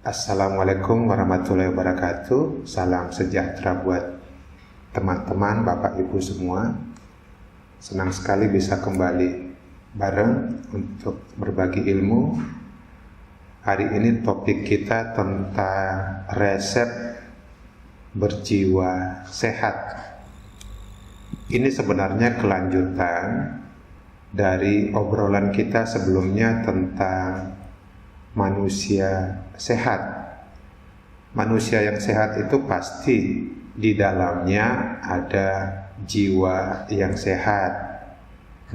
Assalamualaikum warahmatullahi wabarakatuh. Salam sejahtera buat teman-teman, Bapak Ibu semua. Senang sekali bisa kembali bareng untuk berbagi ilmu. Hari ini topik kita tentang resep berjiwa sehat. Ini sebenarnya kelanjutan dari obrolan kita sebelumnya tentang manusia sehat. Manusia yang sehat itu pasti di dalamnya ada jiwa yang sehat.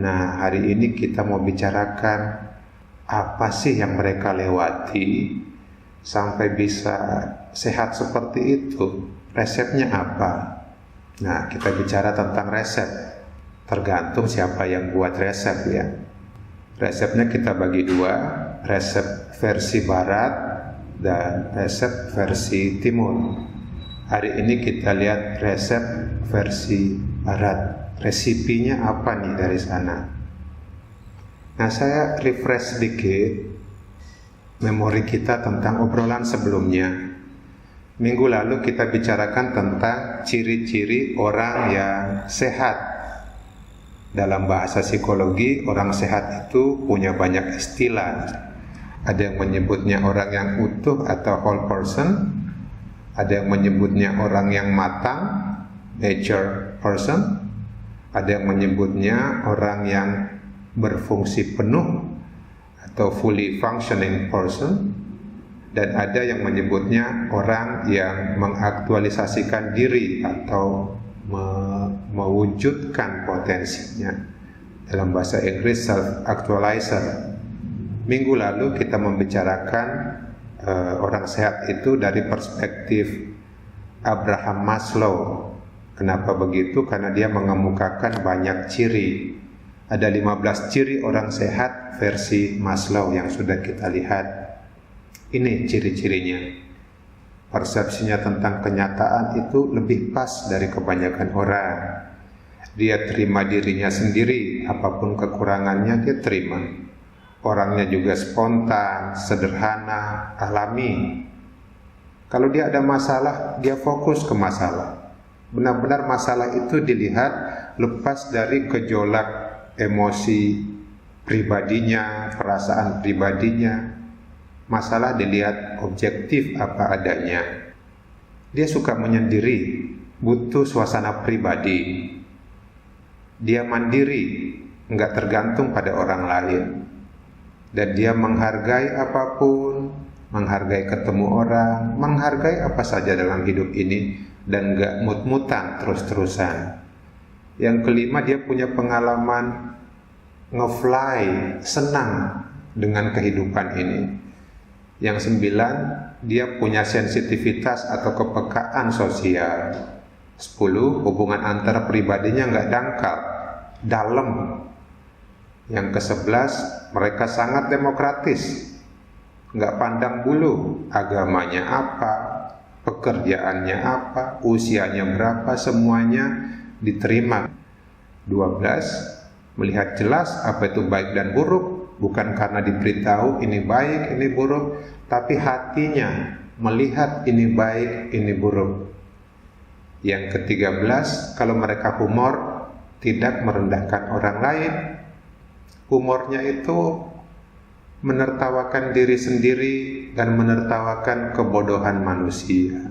Nah, hari ini kita mau bicarakan apa sih yang mereka lewati sampai bisa sehat seperti itu. Resepnya apa? Nah, kita bicara tentang resep. Tergantung siapa yang buat resep ya. Resepnya kita bagi dua, resep versi barat dan resep versi timur. Hari ini kita lihat resep versi barat. Resipinya apa nih dari sana? Nah, saya refresh sedikit memori kita tentang obrolan sebelumnya. Minggu lalu kita bicarakan tentang ciri-ciri orang yang sehat. Dalam bahasa psikologi, orang sehat itu punya banyak istilah. Ada yang menyebutnya orang yang utuh atau whole person. Ada yang menyebutnya orang yang matang, mature person. Ada yang menyebutnya orang yang berfungsi penuh atau fully functioning person. Dan ada yang menyebutnya orang yang mengaktualisasikan diri atau mewujudkan potensinya. Dalam bahasa Inggris self-actualizer. Minggu lalu kita membicarakan orang sehat itu dari perspektif Abraham Maslow. Kenapa begitu? Karena dia mengemukakan banyak ciri. Ada 15 ciri orang sehat versi Maslow yang sudah kita lihat. Ini ciri-cirinya. Persepsinya tentang kenyataan itu lebih pas dari kebanyakan orang. Dia terima dirinya sendiri, apapun kekurangannya dia terima. Orangnya juga spontan, sederhana, alami. Kalau dia ada masalah, dia fokus ke masalah. Benar-benar masalah itu dilihat lepas dari gejolak emosi pribadinya, perasaan pribadinya. Masalah dilihat objektif apa adanya. Dia suka menyendiri, butuh suasana pribadi. Dia mandiri, nggak tergantung pada orang lain. Dan dia menghargai apapun, menghargai ketemu orang, menghargai apa saja dalam hidup ini, dan nggak mut-mutan terus-terusan. Yang kelima, dia punya pengalaman ngefly, senang dengan kehidupan ini. Yang 9, dia punya sensitivitas atau kepekaan sosial. 10, hubungan antar pribadinya nggak dangkal, dalam. Yang ke-11, mereka sangat demokratis, nggak pandang bulu, agamanya apa, pekerjaannya apa, usianya berapa, semuanya diterima. 12, melihat jelas apa itu baik dan buruk. Bukan karena diberitahu ini baik, ini buruk, tapi hatinya melihat ini baik, ini buruk. Yang ke-13, kalau mereka humor, tidak merendahkan orang lain. Humornya itu menertawakan diri sendiri dan menertawakan kebodohan manusia.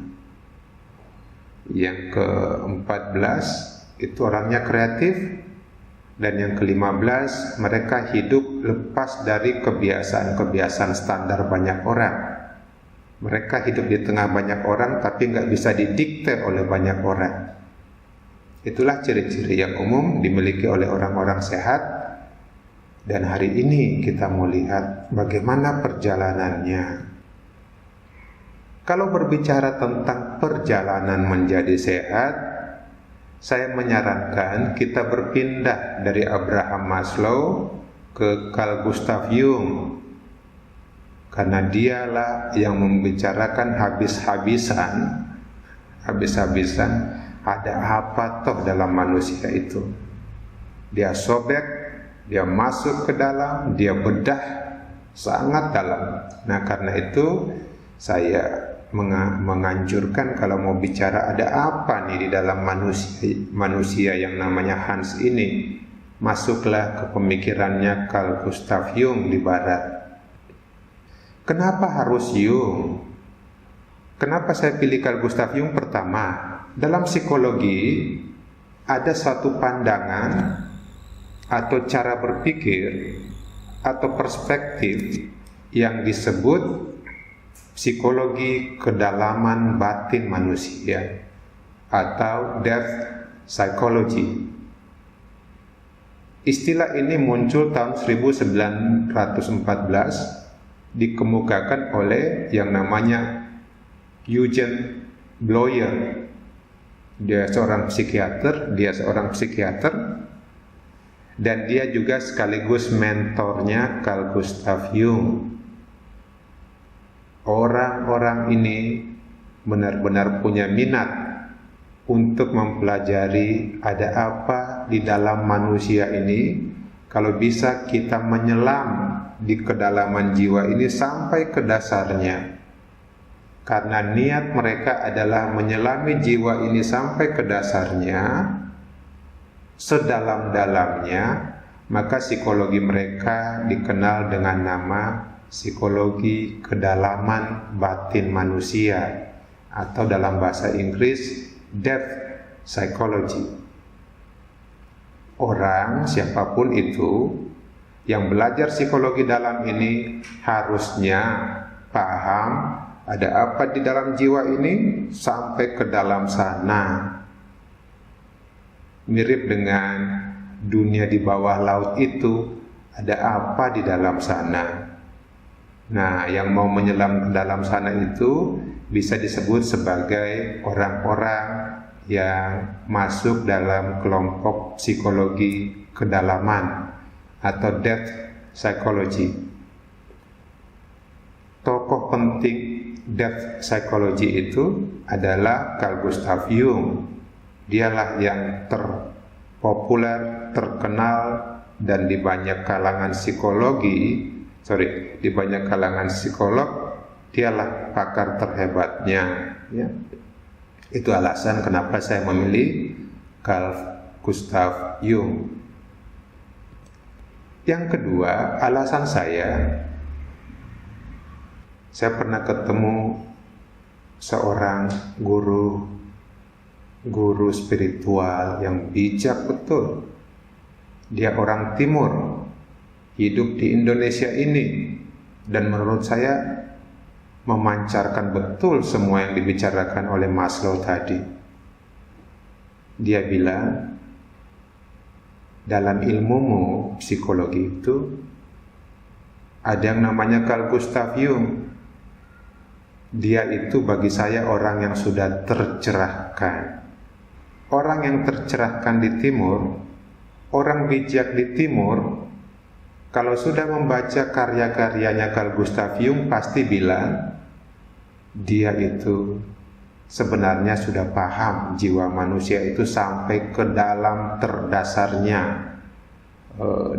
Yang ke-14, itu orangnya kreatif. Dan yang ke-15, mereka hidup lepas dari kebiasaan-kebiasaan standar banyak orang. Mereka hidup di tengah banyak orang, tapi nggak bisa didikte oleh banyak orang. Itulah ciri-ciri yang umum dimiliki oleh orang-orang sehat. Dan hari ini kita mau lihat bagaimana perjalanannya. Kalau berbicara tentang perjalanan menjadi sehat, saya menyarankan kita berpindah dari Abraham Maslow ke Carl Gustav Jung. Karena dialah yang membicarakan habis-habisan ada apa toh dalam manusia itu. Dia sobek, dia masuk ke dalam, dia bedah sangat dalam. Nah, karena itu saya menganjurkan kalau mau bicara ada apa nih di dalam manusia yang namanya Hans ini, masuklah ke pemikirannya Carl Gustav Jung di barat. Kenapa harus Jung? Kenapa saya pilih Carl Gustav Jung? Pertama, dalam psikologi ada satu pandangan atau cara berpikir atau perspektif yang disebut psikologi kedalaman batin manusia atau depth psychology. Istilah ini muncul tahun 1914, dikemukakan oleh yang namanya Eugen Bleuler. Dia seorang psikiater dan dia juga sekaligus mentornya Carl Gustav Jung. Orang-orang ini benar-benar punya minat untuk mempelajari ada apa di dalam manusia ini. Kalau bisa kita menyelam di kedalaman jiwa ini sampai ke dasarnya. Karena niat mereka adalah menyelami jiwa ini sampai ke dasarnya, sedalam-dalamnya, maka psikologi mereka dikenal dengan nama psikologi kedalaman batin manusia atau dalam bahasa Inggris depth psychology. Orang siapapun itu yang belajar psikologi dalam ini harusnya paham ada apa di dalam jiwa ini sampai ke dalam sana. Mirip dengan dunia di bawah laut itu, ada apa di dalam sana. Nah, yang mau menyelam ke dalam sana itu bisa disebut sebagai orang-orang yang masuk dalam kelompok psikologi kedalaman atau depth psychology. Tokoh penting depth psychology itu adalah Carl Gustav Jung. Dialah yang terpopuler, terkenal, dan di banyak kalangan psikolog, dialah pakar terhebatnya. Ya. Itu alasan kenapa saya memilih Carl Gustav Jung. Yang kedua, alasan saya pernah ketemu seorang guru spiritual yang bijak betul. Dia orang Timur, hidup di Indonesia ini, dan menurut saya memancarkan betul semua yang dibicarakan oleh Maslow tadi. Dia bilang, dalam ilmumu psikologi itu ada yang namanya Carl Gustav Jung. Dia itu bagi saya orang yang sudah tercerahkan. Orang yang tercerahkan di Timur, orang bijak di Timur, kalau sudah membaca karya-karyanya Carl Gustav Jung pasti bilang dia itu sebenarnya sudah paham jiwa manusia itu sampai ke dalam terdasarnya,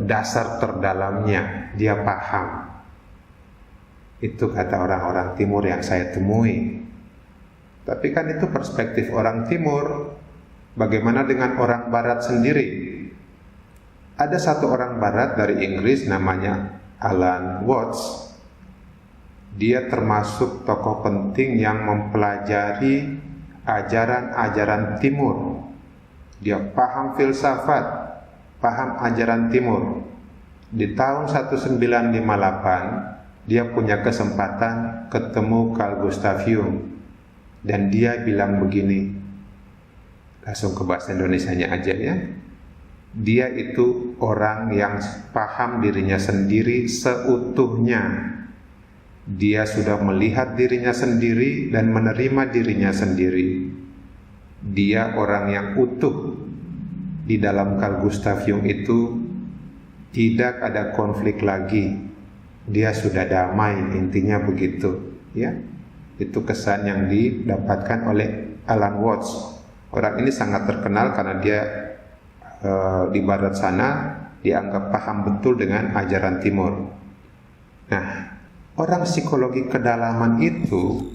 dasar terdalamnya dia paham. Itu kata orang-orang Timur yang saya temui. Tapi kan itu perspektif orang Timur. Bagaimana dengan orang Barat sendiri? Ada satu orang Barat dari Inggris namanya Alan Watts. Dia termasuk tokoh penting yang mempelajari ajaran-ajaran Timur. Dia paham filsafat, paham ajaran Timur. Di tahun 1958 dia punya kesempatan ketemu Carl Gustav Jung. Dan dia bilang begini, langsung ke bahasa Indonesianya aja ya. Dia itu orang yang paham dirinya sendiri seutuhnya. Dia sudah melihat dirinya sendiri dan menerima dirinya sendiri. Dia orang yang utuh. Di dalam Carl Gustav Jung itu tidak ada konflik lagi. Dia sudah damai, intinya begitu ya. Itu kesan yang didapatkan oleh Alan Watts. Orang ini sangat terkenal karena dia di barat sana dianggap paham betul dengan ajaran Timur. Nah, orang psikologi kedalaman itu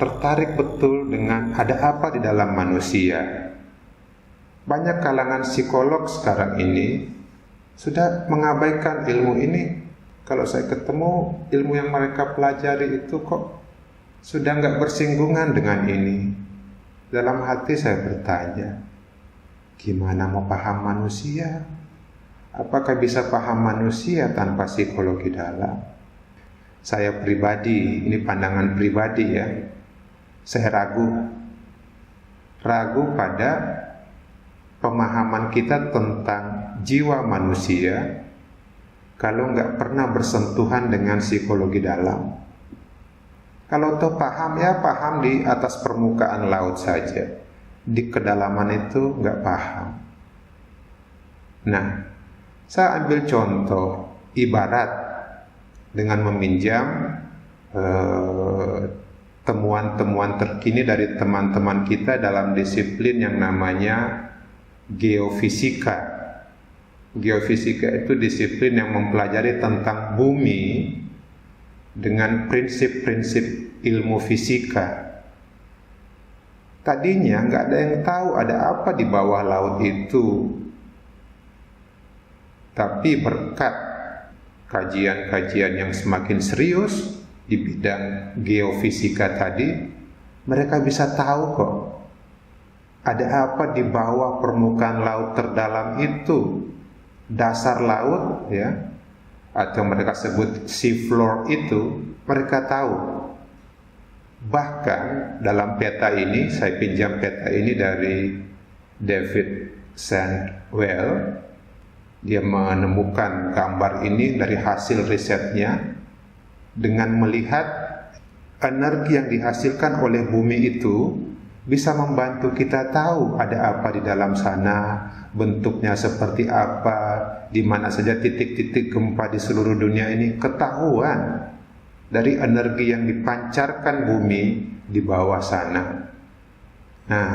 tertarik betul dengan ada apa di dalam manusia. Banyak kalangan psikolog sekarang ini sudah mengabaikan ilmu ini. Kalau saya ketemu ilmu yang mereka pelajari itu kok sudah nggak bersinggungan dengan ini. Dalam hati saya bertanya, gimana mau paham manusia? Apakah bisa paham manusia tanpa psikologi dalam? Saya pribadi, ini pandangan pribadi ya, saya ragu pada pemahaman kita tentang jiwa manusia kalau nggak pernah bersentuhan dengan psikologi dalam. Kalau toh paham ya paham di atas permukaan laut saja, di kedalaman itu nggak paham. Nah, saya ambil contoh ibarat dengan meminjam temuan-temuan terkini dari teman-teman kita dalam disiplin yang namanya geofisika. Geofisika itu disiplin yang mempelajari tentang bumi dengan prinsip-prinsip ilmu fisika. Tadinya nggak ada yang tahu ada apa di bawah laut itu, tapi berkat kajian-kajian yang semakin serius di bidang geofisika tadi, mereka bisa tahu kok ada apa di bawah permukaan laut terdalam itu, dasar laut ya, atau mereka sebut sea floor itu, mereka tahu. Bahkan dalam peta ini, saya pinjam peta ini dari David Sandwell. Dia menemukan gambar ini dari hasil risetnya dengan melihat energi yang dihasilkan oleh bumi itu bisa membantu kita tahu ada apa di dalam sana, bentuknya seperti apa, di mana saja titik-titik gempa di seluruh dunia ini ketahuan dari energi yang dipancarkan bumi di bawah sana. Nah,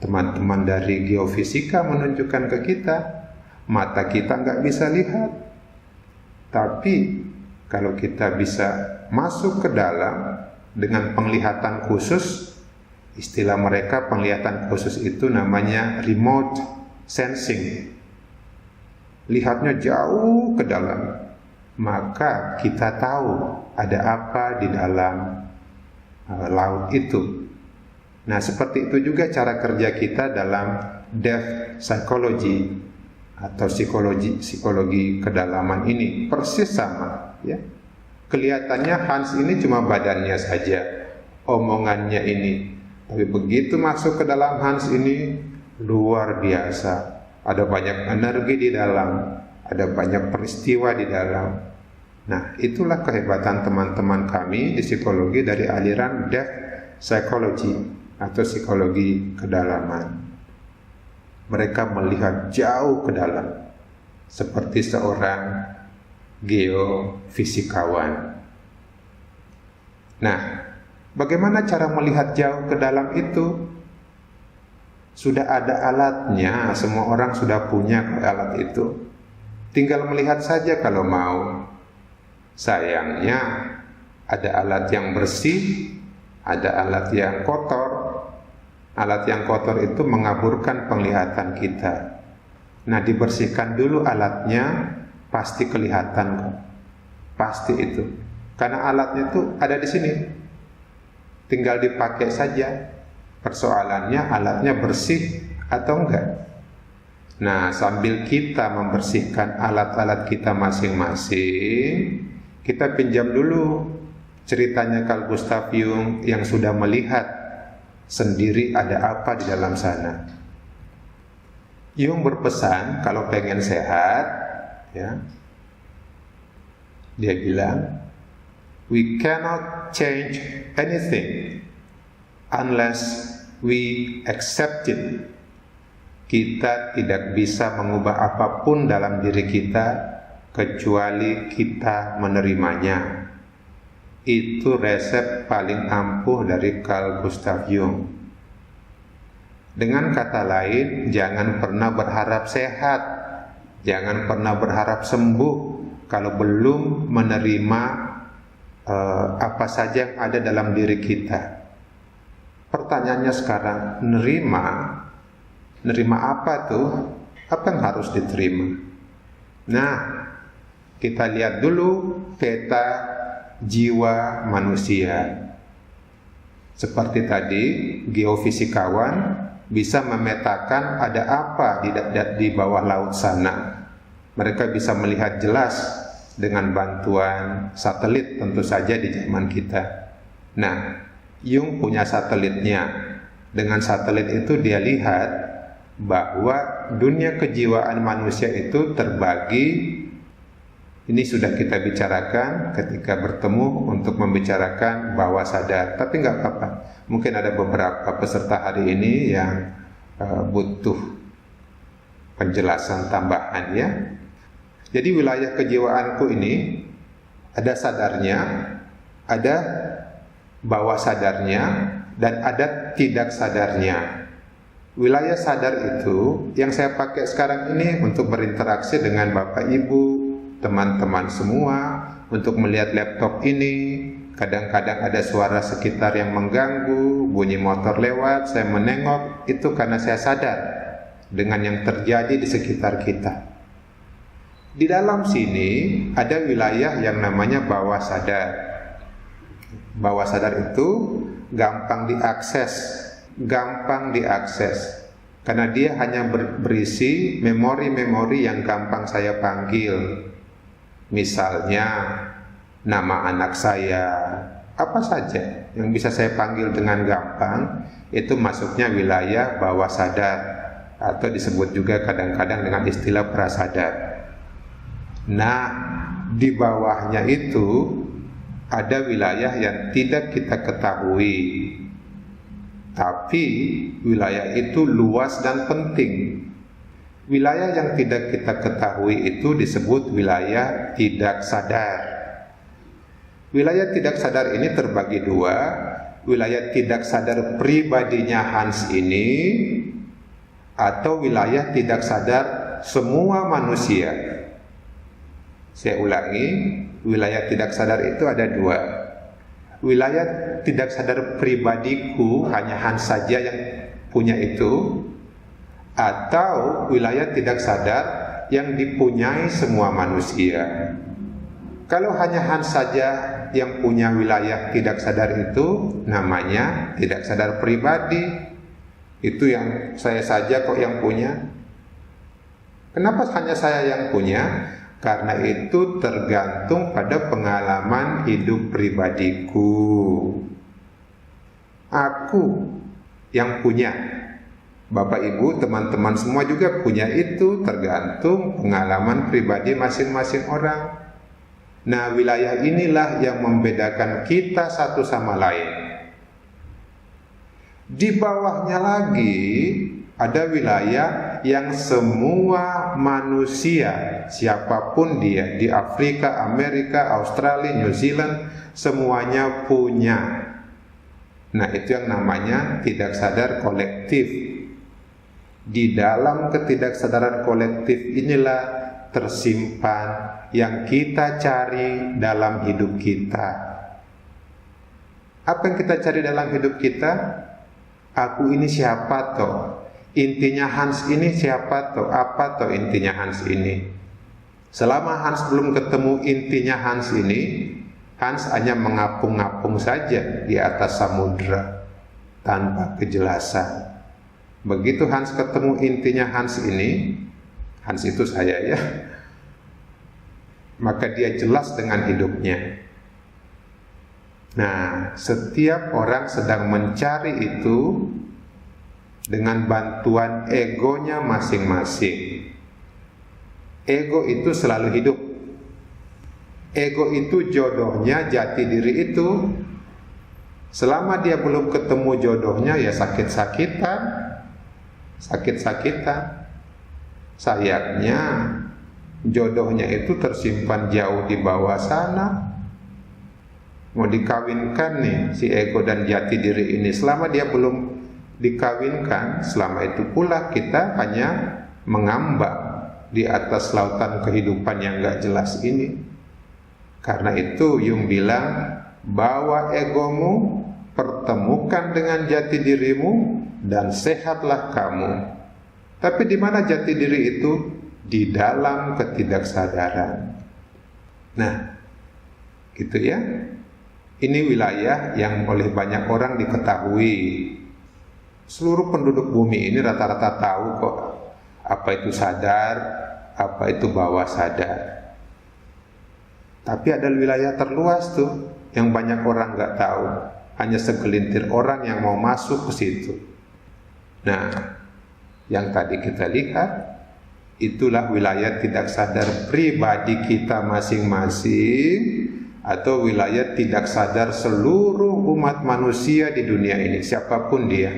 teman-teman dari geofisika menunjukkan ke kita, mata kita nggak bisa lihat, tapi kalau kita bisa masuk ke dalam dengan penglihatan khusus, istilah mereka penglihatan khusus itu namanya remote sensing, lihatnya jauh ke dalam, maka kita tahu ada apa di dalam laut itu. Nah, seperti itu juga cara kerja kita dalam depth psychology atau psikologi kedalaman ini persis sama ya. Kelihatannya Hans ini cuma badannya saja, omongannya ini, tapi begitu masuk ke dalam Hans ini luar biasa, ada banyak energi di dalam, ada banyak peristiwa di dalam. Nah, itulah kehebatan teman-teman kami di psikologi dari aliran depth psychology atau psikologi kedalaman. Mereka melihat jauh ke dalam seperti seorang geofisikawan. Nah, bagaimana cara melihat jauh ke dalam itu? Sudah ada alatnya, semua orang sudah punya alat itu. Tinggal melihat saja kalau mau. Sayangnya ada alat yang bersih, ada alat yang kotor. Alat yang kotor itu mengaburkan penglihatan kita. Nah, dibersihkan dulu alatnya, pasti kelihatan kok. Pasti itu. Karena alatnya itu ada di sini. Tinggal dipakai saja. Persoalannya alatnya bersih atau enggak. Nah, sambil kita membersihkan alat-alat kita masing-masing, kita pinjam dulu ceritanya Carl Gustav Jung yang sudah melihat sendiri ada apa di dalam sana. Jung berpesan kalau pengen sehat, ya, dia bilang, we cannot change anything unless we accept it. Kita tidak bisa mengubah apapun dalam diri kita kecuali kita menerimanya. Itu resep paling ampuh dari Carl Gustav Jung. Dengan kata lain, jangan pernah berharap sehat, jangan pernah berharap sembuh kalau belum menerima apa saja yang ada dalam diri kita. Pertanyaannya sekarang, nerima apa tuh? Apa yang harus diterima? Nah, kita lihat dulu peta jiwa manusia. Seperti tadi, geofisikawan bisa memetakan ada apa di bawah laut sana. Mereka bisa melihat jelas dengan bantuan satelit tentu saja di zaman kita. Nah, Jung punya satelitnya. Dengan satelit itu dia lihat bahwa dunia kejiwaan manusia itu terbagi. Ini sudah kita bicarakan ketika bertemu untuk membicarakan bawah sadar. Tapi nggak apa-apa. Mungkin ada beberapa peserta hari ini yang butuh penjelasan tambahan ya. Jadi wilayah kejiwaanku ini ada sadarnya, ada bawah sadarnya, dan ada tidak sadarnya. Wilayah sadar itu yang saya pakai sekarang ini untuk berinteraksi dengan Bapak Ibu, teman-teman semua, untuk melihat laptop ini. Kadang-kadang ada suara sekitar yang mengganggu, bunyi motor lewat, saya menengok, itu karena saya sadar dengan yang terjadi di sekitar kita. Di dalam sini ada wilayah yang namanya bawah sadar. Bawah sadar itu gampang diakses karena dia hanya berisi memori-memori yang gampang saya panggil. Misalnya nama anak saya, apa saja yang bisa saya panggil dengan gampang, itu masuknya wilayah bawah sadar, atau disebut juga kadang-kadang dengan istilah prasadar. Nah, di bawahnya itu ada wilayah yang tidak kita ketahui, tapi wilayah itu luas dan penting. Wilayah yang tidak kita ketahui itu disebut wilayah tidak sadar. Wilayah tidak sadar ini terbagi dua. Wilayah tidak sadar pribadinya Hans ini, atau wilayah tidak sadar semua manusia. Saya ulangi, wilayah tidak sadar itu ada dua. Wilayah tidak sadar pribadiku, hanya Hans saja yang punya itu, atau wilayah tidak sadar yang dipunyai semua manusia. Kalau hanya Hans saja yang punya wilayah tidak sadar itu, namanya tidak sadar pribadi. Itu yang saya saja kok yang punya. Kenapa hanya saya yang punya? Karena itu tergantung pada pengalaman hidup pribadiku. Aku yang punya. Bapak Ibu, teman-teman semua juga punya itu, tergantung pengalaman pribadi masing-masing orang. Nah, wilayah inilah yang membedakan kita satu sama lain. Di bawahnya lagi ada wilayah yang semua manusia, siapapun dia, di Afrika, Amerika, Australia, New Zealand, semuanya punya. Nah, itu yang namanya tidak sadar kolektif. Di dalam ketidaksadaran kolektif inilah tersimpan yang kita cari dalam hidup kita. Apa yang kita cari dalam hidup kita? Aku ini siapa toh? Intinya Hans ini siapa toh? Apa toh intinya Hans ini? Selama Hans belum ketemu intinya Hans ini, Hans hanya mengapung-apung saja di atas samudra tanpa kejelasan. Begitu Hans ketemu intinya Hans ini, Hans itu saya ya, maka dia jelas dengan hidupnya. Nah, setiap orang sedang mencari itu dengan bantuan egonya masing-masing. Ego itu selalu hidup. Ego itu jodohnya, jati diri itu. Selama dia belum ketemu jodohnya, ya sakit-sakitan. Sayangnya jodohnya itu tersimpan jauh di bawah sana. Mau dikawinkan nih si ego dan jati diri ini. Selama dia belum dikawinkan, selama itu pula kita hanya mengambang di atas lautan kehidupan yang gak jelas ini. Karena itu Jung bilang bawa egomu, pertemukan dengan jati dirimu, dan sehatlah kamu. Tapi di mana jati diri itu? Di dalam ketidaksadaran. Nah, gitu ya. Ini wilayah yang oleh banyak orang diketahui. Seluruh penduduk bumi ini rata-rata tahu kok apa itu sadar, apa itu bawah sadar. Tapi ada wilayah terluas tuh yang banyak orang nggak tahu. Hanya segelintir orang yang mau masuk ke situ. Nah, yang tadi kita lihat, itulah wilayah tidak sadar pribadi kita masing-masing, atau wilayah tidak sadar seluruh umat manusia di dunia ini, siapapun dia.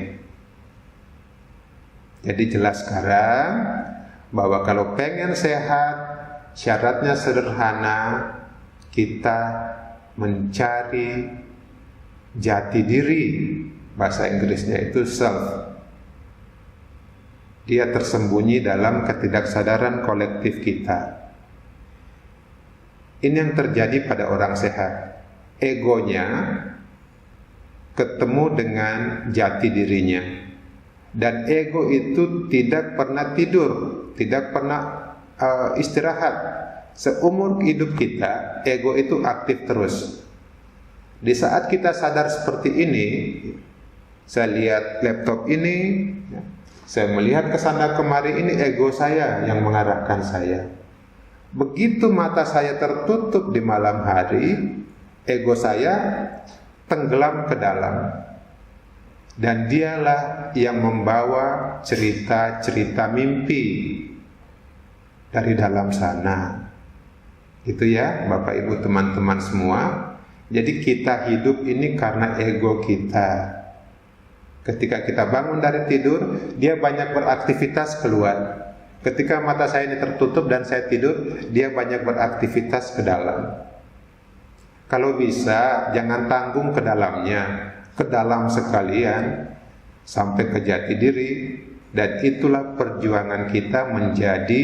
Jadi jelas sekarang bahwa kalau pengen sehat, syaratnya sederhana, kita mencari jati diri, bahasa Inggrisnya itu self. Dia tersembunyi dalam ketidaksadaran kolektif kita. Ini yang terjadi pada orang sehat. Egonya ketemu dengan jati dirinya. Dan ego itu tidak pernah tidur, tidak pernah istirahat. Seumur hidup kita, ego itu aktif terus. Di saat kita sadar seperti ini, saya lihat laptop ini, saya melihat ke sana kemari, ini ego saya yang mengarahkan saya. Begitu mata saya tertutup di malam hari, ego saya tenggelam ke dalam. Dan dialah yang membawa cerita-cerita mimpi dari dalam sana. Itu ya Bapak Ibu teman-teman semua. Jadi kita hidup ini karena ego kita. Ketika kita bangun dari tidur, dia banyak beraktivitas keluar. Ketika mata saya ini tertutup dan saya tidur, dia banyak beraktivitas ke dalam. Kalau bisa, jangan tanggung ke dalamnya, ke dalam sekalian, sampai ke jati diri. Dan itulah perjuangan kita menjadi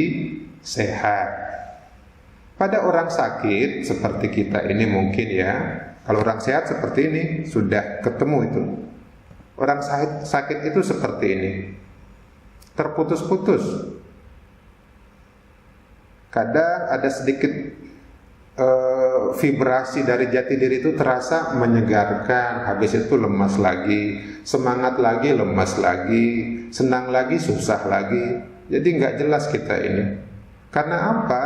sehat. Pada orang sakit seperti kita ini mungkin ya, kalau orang sehat seperti ini, sudah ketemu itu. Orang sakit itu seperti ini, terputus-putus. Kadang ada sedikit vibrasi dari jati diri itu terasa menyegarkan, habis itu lemas lagi, semangat lagi, lemas lagi, senang lagi, susah lagi. Jadi nggak jelas kita ini. Karena apa?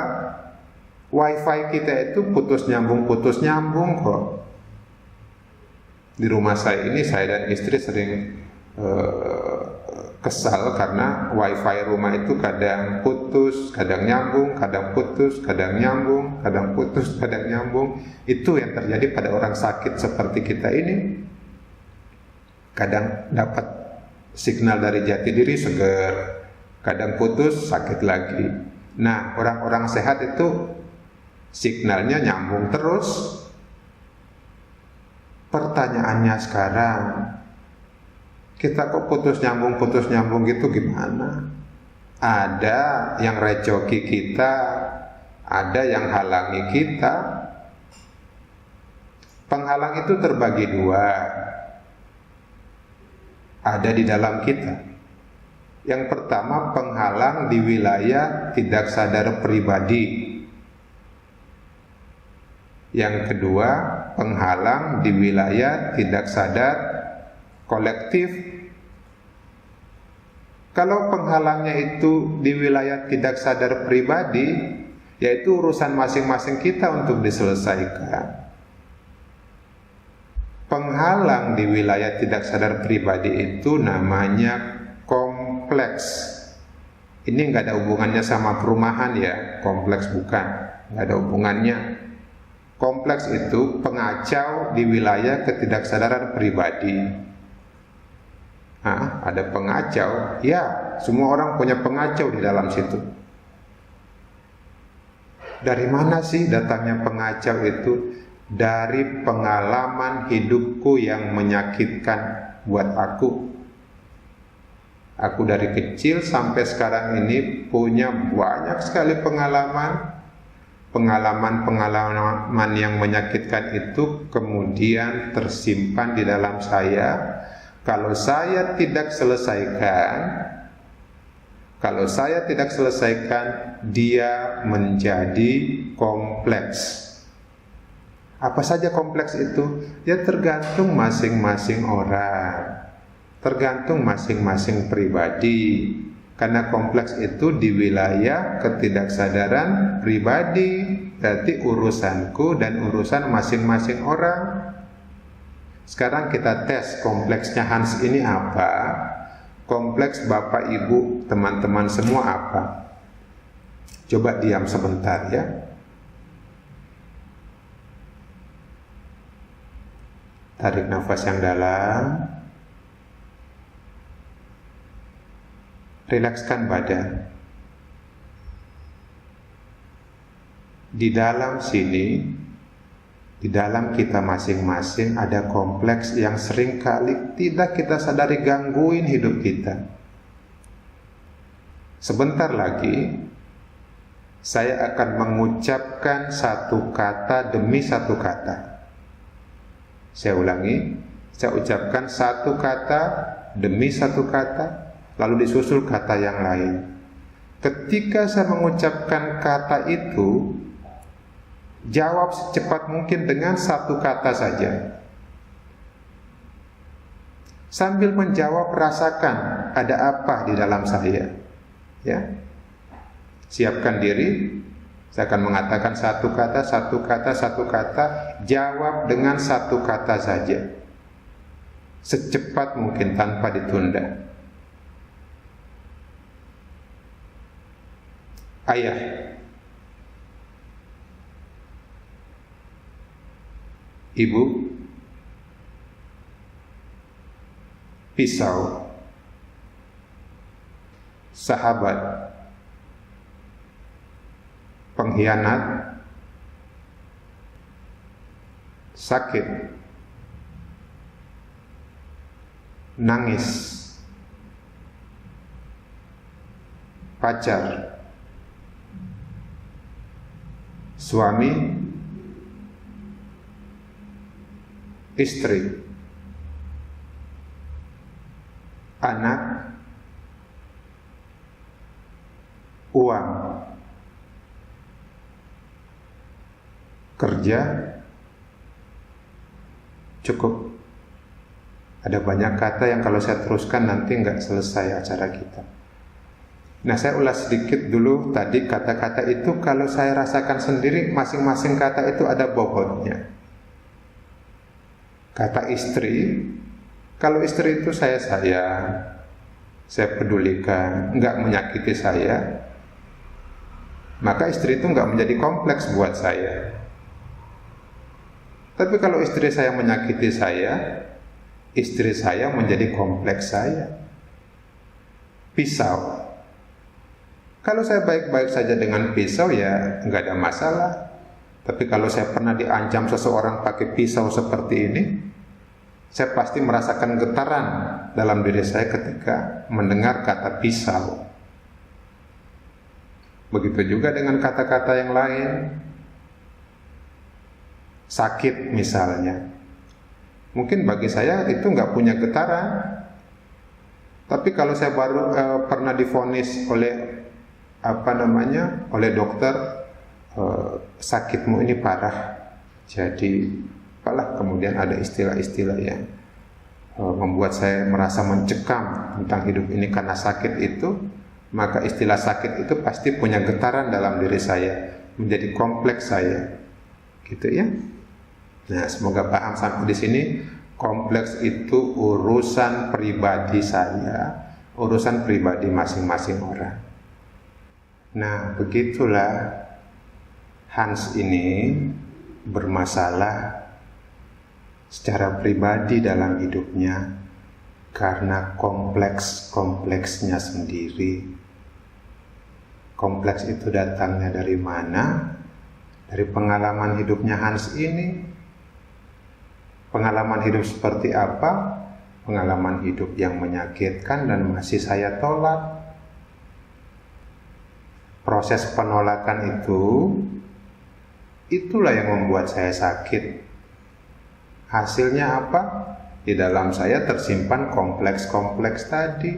Wifi kita itu putus nyambung kok. Di rumah saya ini, saya dan istri sering kesal karena wifi rumah itu kadang putus, kadang nyambung, kadang putus, kadang nyambung, kadang putus, kadang nyambung. Itu yang terjadi pada orang sakit seperti kita ini. Kadang dapat signal dari jati diri seger, kadang putus, sakit lagi. Nah, orang-orang sehat itu signalnya nyambung terus. Pertanyaannya sekarang, kita kok putus nyambung gitu gimana? Ada yang recoki kita, ada yang halangi kita. Penghalang itu terbagi dua. Ada di dalam kita. Yang pertama, penghalang di wilayah tidak sadar pribadi. Yang kedua, penghalang di wilayah tidak sadar kolektif. Kalau penghalangnya itu di wilayah tidak sadar pribadi, yaitu urusan masing-masing kita untuk diselesaikan. Penghalang di wilayah tidak sadar pribadi itu namanya kompleks. Ini nggak ada hubungannya sama perumahan ya, kompleks bukan, nggak ada hubungannya. Kompleks itu pengacau di wilayah ketidaksadaran pribadi. Nah, ada pengacau, ya semua orang punya pengacau di dalam situ. Dari mana sih datangnya pengacau itu? Dari pengalaman hidupku yang menyakitkan buat aku. Aku dari kecil sampai sekarang ini punya banyak sekali pengalaman pengalaman-pengalaman yang menyakitkan itu kemudian tersimpan di dalam saya. Kalau saya tidak selesaikan, dia menjadi kompleks. Apa saja kompleks itu? Ya tergantung masing-masing orang, tergantung masing-masing pribadi. Karena kompleks itu di wilayah ketidaksadaran pribadi, berarti urusanku dan urusan masing-masing orang. Sekarang kita tes kompleksnya Hans ini apa? Kompleks Bapak Ibu teman-teman semua apa? Coba diam sebentar ya. Tarik nafas yang dalam. Rilekskan badan. Di dalam sini, di dalam kita masing-masing ada kompleks yang seringkali tidak kita sadari gangguin hidup kita. Sebentar lagi saya akan mengucapkan satu kata demi satu kata. Saya ulangi, saya ucapkan satu kata demi satu kata, lalu disusul kata yang lain. Ketika saya mengucapkan kata itu, jawab secepat mungkin dengan satu kata saja. Sambil menjawab, rasakan ada apa di dalam saya. Ya, siapkan diri. Saya akan mengatakan satu kata, satu kata, satu kata. Jawab dengan satu kata saja, secepat mungkin tanpa ditunda. Ayah. Ibu. Pisau. Sahabat. Pengkhianat. Sakit. Nangis. Pacar. Suami. Istri. Anak. Uang. Kerja. Cukup. Ada banyak kata yang kalau saya teruskan nanti nggak selesai acara kita. Nah, saya ulas sedikit dulu tadi kata-kata itu. Kalau saya rasakan sendiri, masing-masing kata itu ada bobotnya. Kata istri, kalau istri itu saya pedulikan, nggak menyakiti saya, maka istri itu nggak menjadi kompleks buat saya. Tapi kalau istri saya menyakiti saya, istri saya menjadi kompleks saya. Pisau. Kalau saya baik-baik saja dengan pisau ya nggak ada masalah. Tapi kalau saya pernah diancam seseorang pakai pisau seperti ini, saya pasti merasakan getaran dalam diri saya ketika mendengar kata pisau. Begitu juga dengan kata-kata yang lain. Sakit misalnya, mungkin bagi saya itu nggak punya getaran. Tapi kalau saya baru pernah divonis oleh oleh dokter, sakitmu ini parah, jadi apalah, kemudian ada istilah-istilah yang membuat saya merasa mencekam tentang hidup ini karena sakit itu, maka istilah sakit itu pasti punya getaran dalam diri saya, menjadi kompleks saya, gitu ya. Nah, semoga paham sampai di sini. Kompleks itu urusan pribadi saya, urusan pribadi masing-masing orang. Nah, begitulah Hans ini bermasalah secara pribadi dalam hidupnya karena kompleksnya sendiri. Kompleks itu datangnya dari mana? Dari pengalaman hidupnya Hans ini. Pengalaman hidup seperti apa? Pengalaman hidup yang menyakitkan dan masih saya tolak. Proses penolakan itu Itulah yang membuat saya sakit. Hasilnya apa? Di dalam saya tersimpan kompleks-kompleks tadi.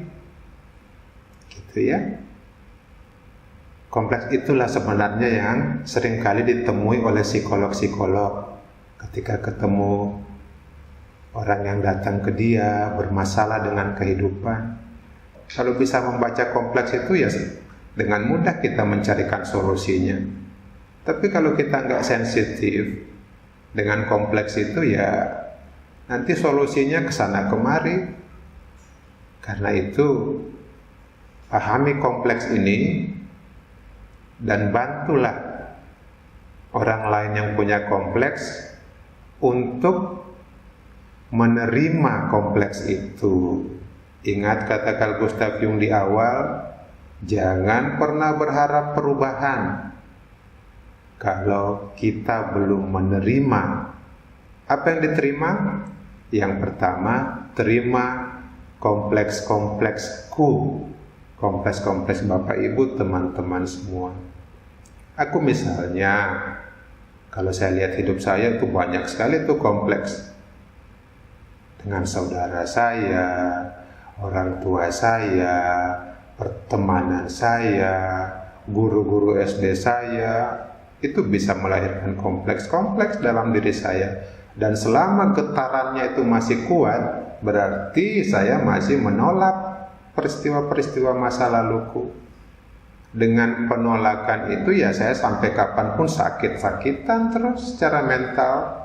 Gitu ya. Kompleks itulah sebenarnya yang seringkali ditemui oleh psikolog-psikolog ketika ketemu orang yang datang ke dia bermasalah dengan kehidupan. Kalau bisa membaca kompleks itu ya dengan mudah kita mencarikan solusinya. Tapi kalau kita nggak sensitif dengan kompleks itu ya nanti solusinya kesana kemari. Karena itu pahami kompleks ini dan bantulah orang lain yang punya kompleks untuk menerima kompleks itu. Ingat kata Carl Gustav Jung di awal, jangan pernah berharap perubahan kalau kita belum menerima. Apa yang diterima? Yang pertama, terima kompleks-kompleksku, kompleks-kompleks Bapak Ibu, teman-teman semua. Aku misalnya, kalau saya lihat hidup saya itu banyak sekali tuh kompleks. Dengan saudara saya, orang tua saya, pertemanan saya, guru-guru SD saya, itu bisa melahirkan kompleks-kompleks dalam diri saya. Dan selama getarannya itu masih kuat, berarti saya masih menolak peristiwa-peristiwa masa laluku. Dengan penolakan itu ya saya sampai kapanpun sakit-sakitan terus secara mental.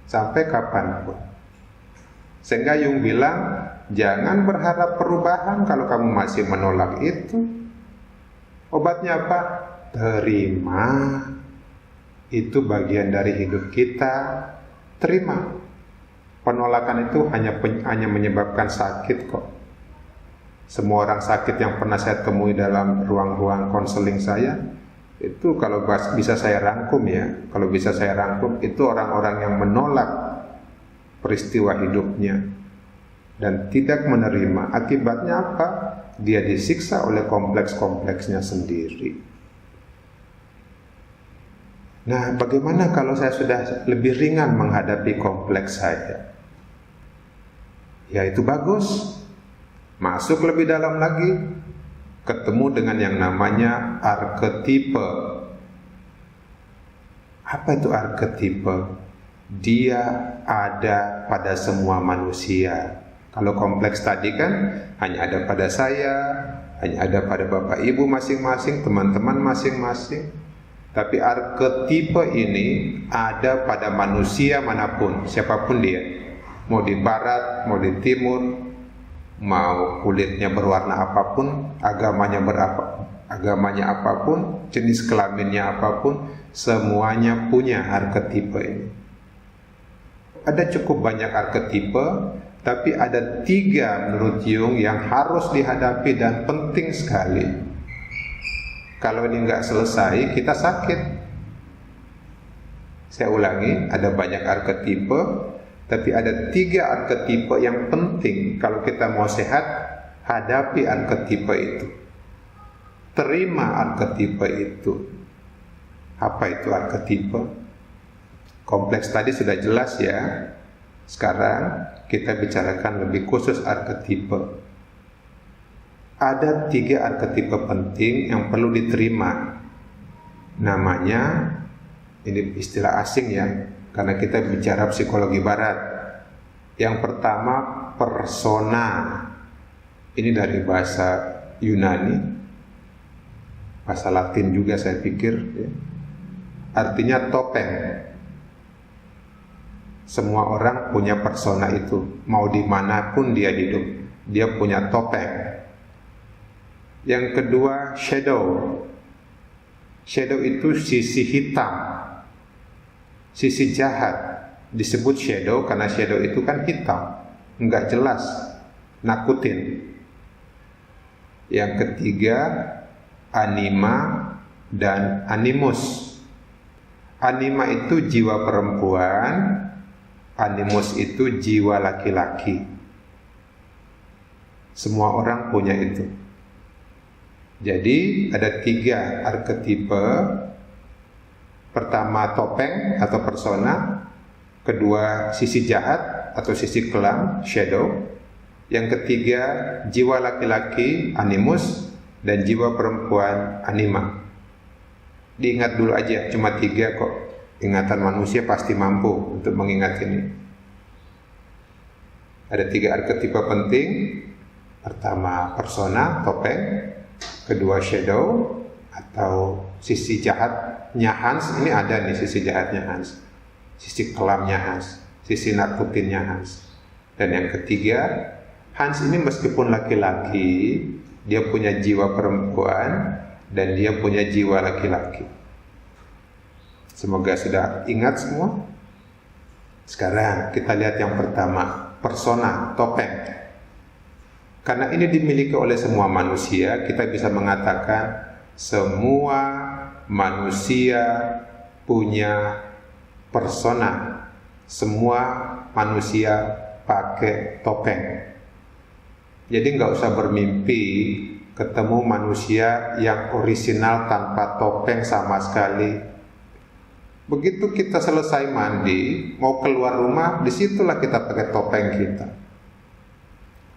Sampai kapanpun. Sehingga Jung bilang, jangan berharap perubahan kalau kamu masih menolak itu. Obatnya apa? Terima. Itu bagian dari hidup kita. Terima. Penolakan itu hanya menyebabkan sakit kok. Semua orang sakit yang pernah saya temui dalam ruang-ruang konseling saya, itu kalau bisa saya rangkum ya, kalau bisa saya rangkum, itu orang-orang yang menolak peristiwa hidupnya dan tidak menerima. Akibatnya apa? Dia disiksa oleh kompleks-kompleksnya sendiri. Nah, bagaimana kalau saya sudah lebih ringan menghadapi kompleks saya? Ya itu bagus. Masuk lebih dalam lagi, ketemu dengan yang namanya arketipe. Apa itu arketipe? Dia ada pada semua manusia. Kalau kompleks tadi kan hanya ada pada saya, hanya ada pada Bapak Ibu masing-masing, teman-teman masing-masing. Tapi arketipe ini ada pada manusia manapun, siapapun dia. Mau di barat, mau di timur, mau kulitnya berwarna apapun, agamanya apapun, jenis kelaminnya apapun, semuanya punya arketipe ini. Ada cukup banyak arketipe, tapi ada 3 menurut Jung yang harus dihadapi dan penting sekali. Kalau ini nggak selesai, kita sakit. Saya ulangi, ada banyak arketipe, tapi ada 3 arketipe yang penting. Kalau kita mau sehat, hadapi arketipe itu. Terima arketipe itu. Apa itu arketipe? Kompleks tadi sudah jelas ya. Sekarang kita bicarakan lebih khusus arketipe. Ada 3 arketipe penting yang perlu diterima. Namanya, ini istilah asing ya, karena kita bicara psikologi barat. Yang pertama, persona. Ini dari bahasa Yunani, bahasa Latin juga saya pikir ya. Artinya topeng. Semua orang punya persona itu, mau dimanapun dia hidup, dia punya topeng. Yang kedua, shadow. Shadow itu sisi hitam, sisi jahat. Disebut shadow karena shadow itu kan hitam, nggak jelas, nakutin. Yang ketiga, anima dan animus. Anima itu jiwa perempuan, animus itu jiwa laki-laki. Semua orang punya itu. Jadi ada 3 arketipe Pertama topeng atau persona, kedua sisi jahat atau sisi kelam, shadow, yang ketiga jiwa laki-laki, animus, dan jiwa perempuan, anima. Diingat dulu aja, cuma 3 kok. Ingatan manusia pasti mampu untuk mengingat ini. Ada 3 arketipe penting. Pertama persona, topeng. Kedua shadow atau sisi jahatnya Hans. Ini ada nih sisi jahatnya Hans, sisi kelamnya Hans, sisi nakutinnya Hans. Dan yang ketiga, Hans ini meskipun laki-laki, dia punya jiwa perempuan dan dia punya jiwa laki-laki. Semoga sudah ingat semua. Sekarang kita lihat yang pertama, persona, topeng. Karena ini dimiliki oleh semua manusia, kita bisa mengatakan semua manusia punya persona. Semua manusia pakai topeng. Jadi nggak usah bermimpi ketemu manusia yang orisinal tanpa topeng sama sekali. Begitu kita selesai mandi, mau keluar rumah, disitulah kita pakai topeng kita.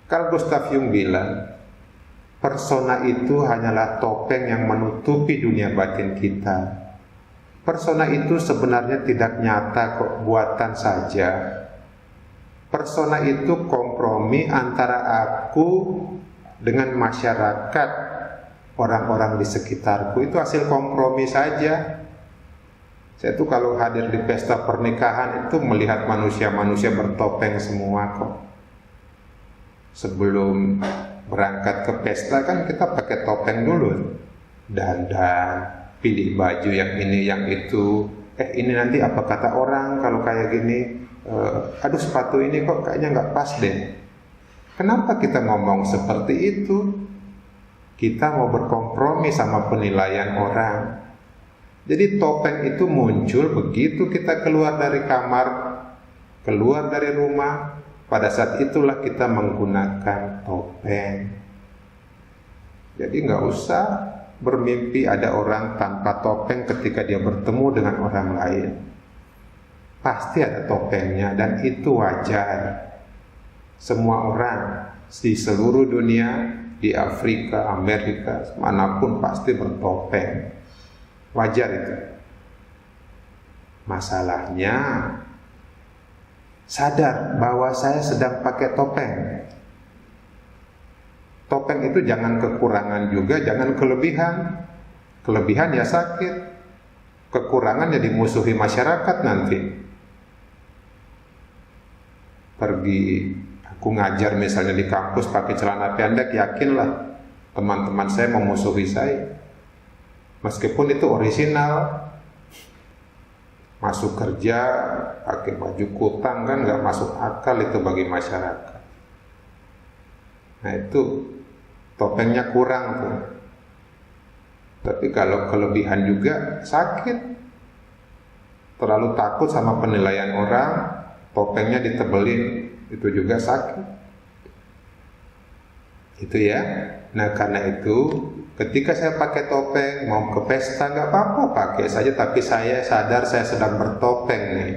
Carl Gustav Jung bilang, persona itu hanyalah topeng yang menutupi dunia batin kita. Persona itu sebenarnya tidak nyata kok, buatan saja. Persona itu kompromi antara aku dengan masyarakat, orang-orang di sekitarku. Itu hasil kompromi saja. Saya tuh kalau hadir di pesta pernikahan itu melihat manusia-manusia bertopeng semua kok. Sebelum berangkat ke pesta kan kita pakai topeng dulu. Dandan, pilih baju yang ini, yang itu. Ini nanti apa kata orang kalau kayak gini? Aduh sepatu ini kok kayaknya nggak pas deh. Kenapa kita ngomong seperti itu? Kita mau berkompromi sama penilaian orang. Jadi topeng itu muncul begitu kita keluar dari kamar, keluar dari rumah. Pada saat itulah kita menggunakan topeng. Jadi nggak usah bermimpi ada orang tanpa topeng ketika dia bertemu dengan orang lain. Pasti ada topengnya dan itu wajar. Semua orang di seluruh dunia, di Afrika, Amerika, manapun pasti bertopeng. Wajar itu. Masalahnya sadar bahwa saya sedang pakai topeng. Topeng itu jangan kekurangan juga, jangan kelebihan. Kelebihan ya sakit, kekurangan ya dimusuhi masyarakat nanti. Pergi aku ngajar misalnya di kampus pakai celana pendek, yakinlah teman-teman saya memusuhi saya. Meskipun itu orisinal. Masuk kerja pakai baju kutang kan nggak masuk akal itu bagi masyarakat. Nah itu topengnya kurang tuh. Tapi kalau kelebihan juga sakit. Terlalu takut sama penilaian orang, topengnya ditebelin, itu juga sakit. Itu ya. Nah karena itu ketika saya pakai topeng, mau ke pesta nggak apa-apa pakai saja, tapi saya sadar saya sedang bertopeng nih.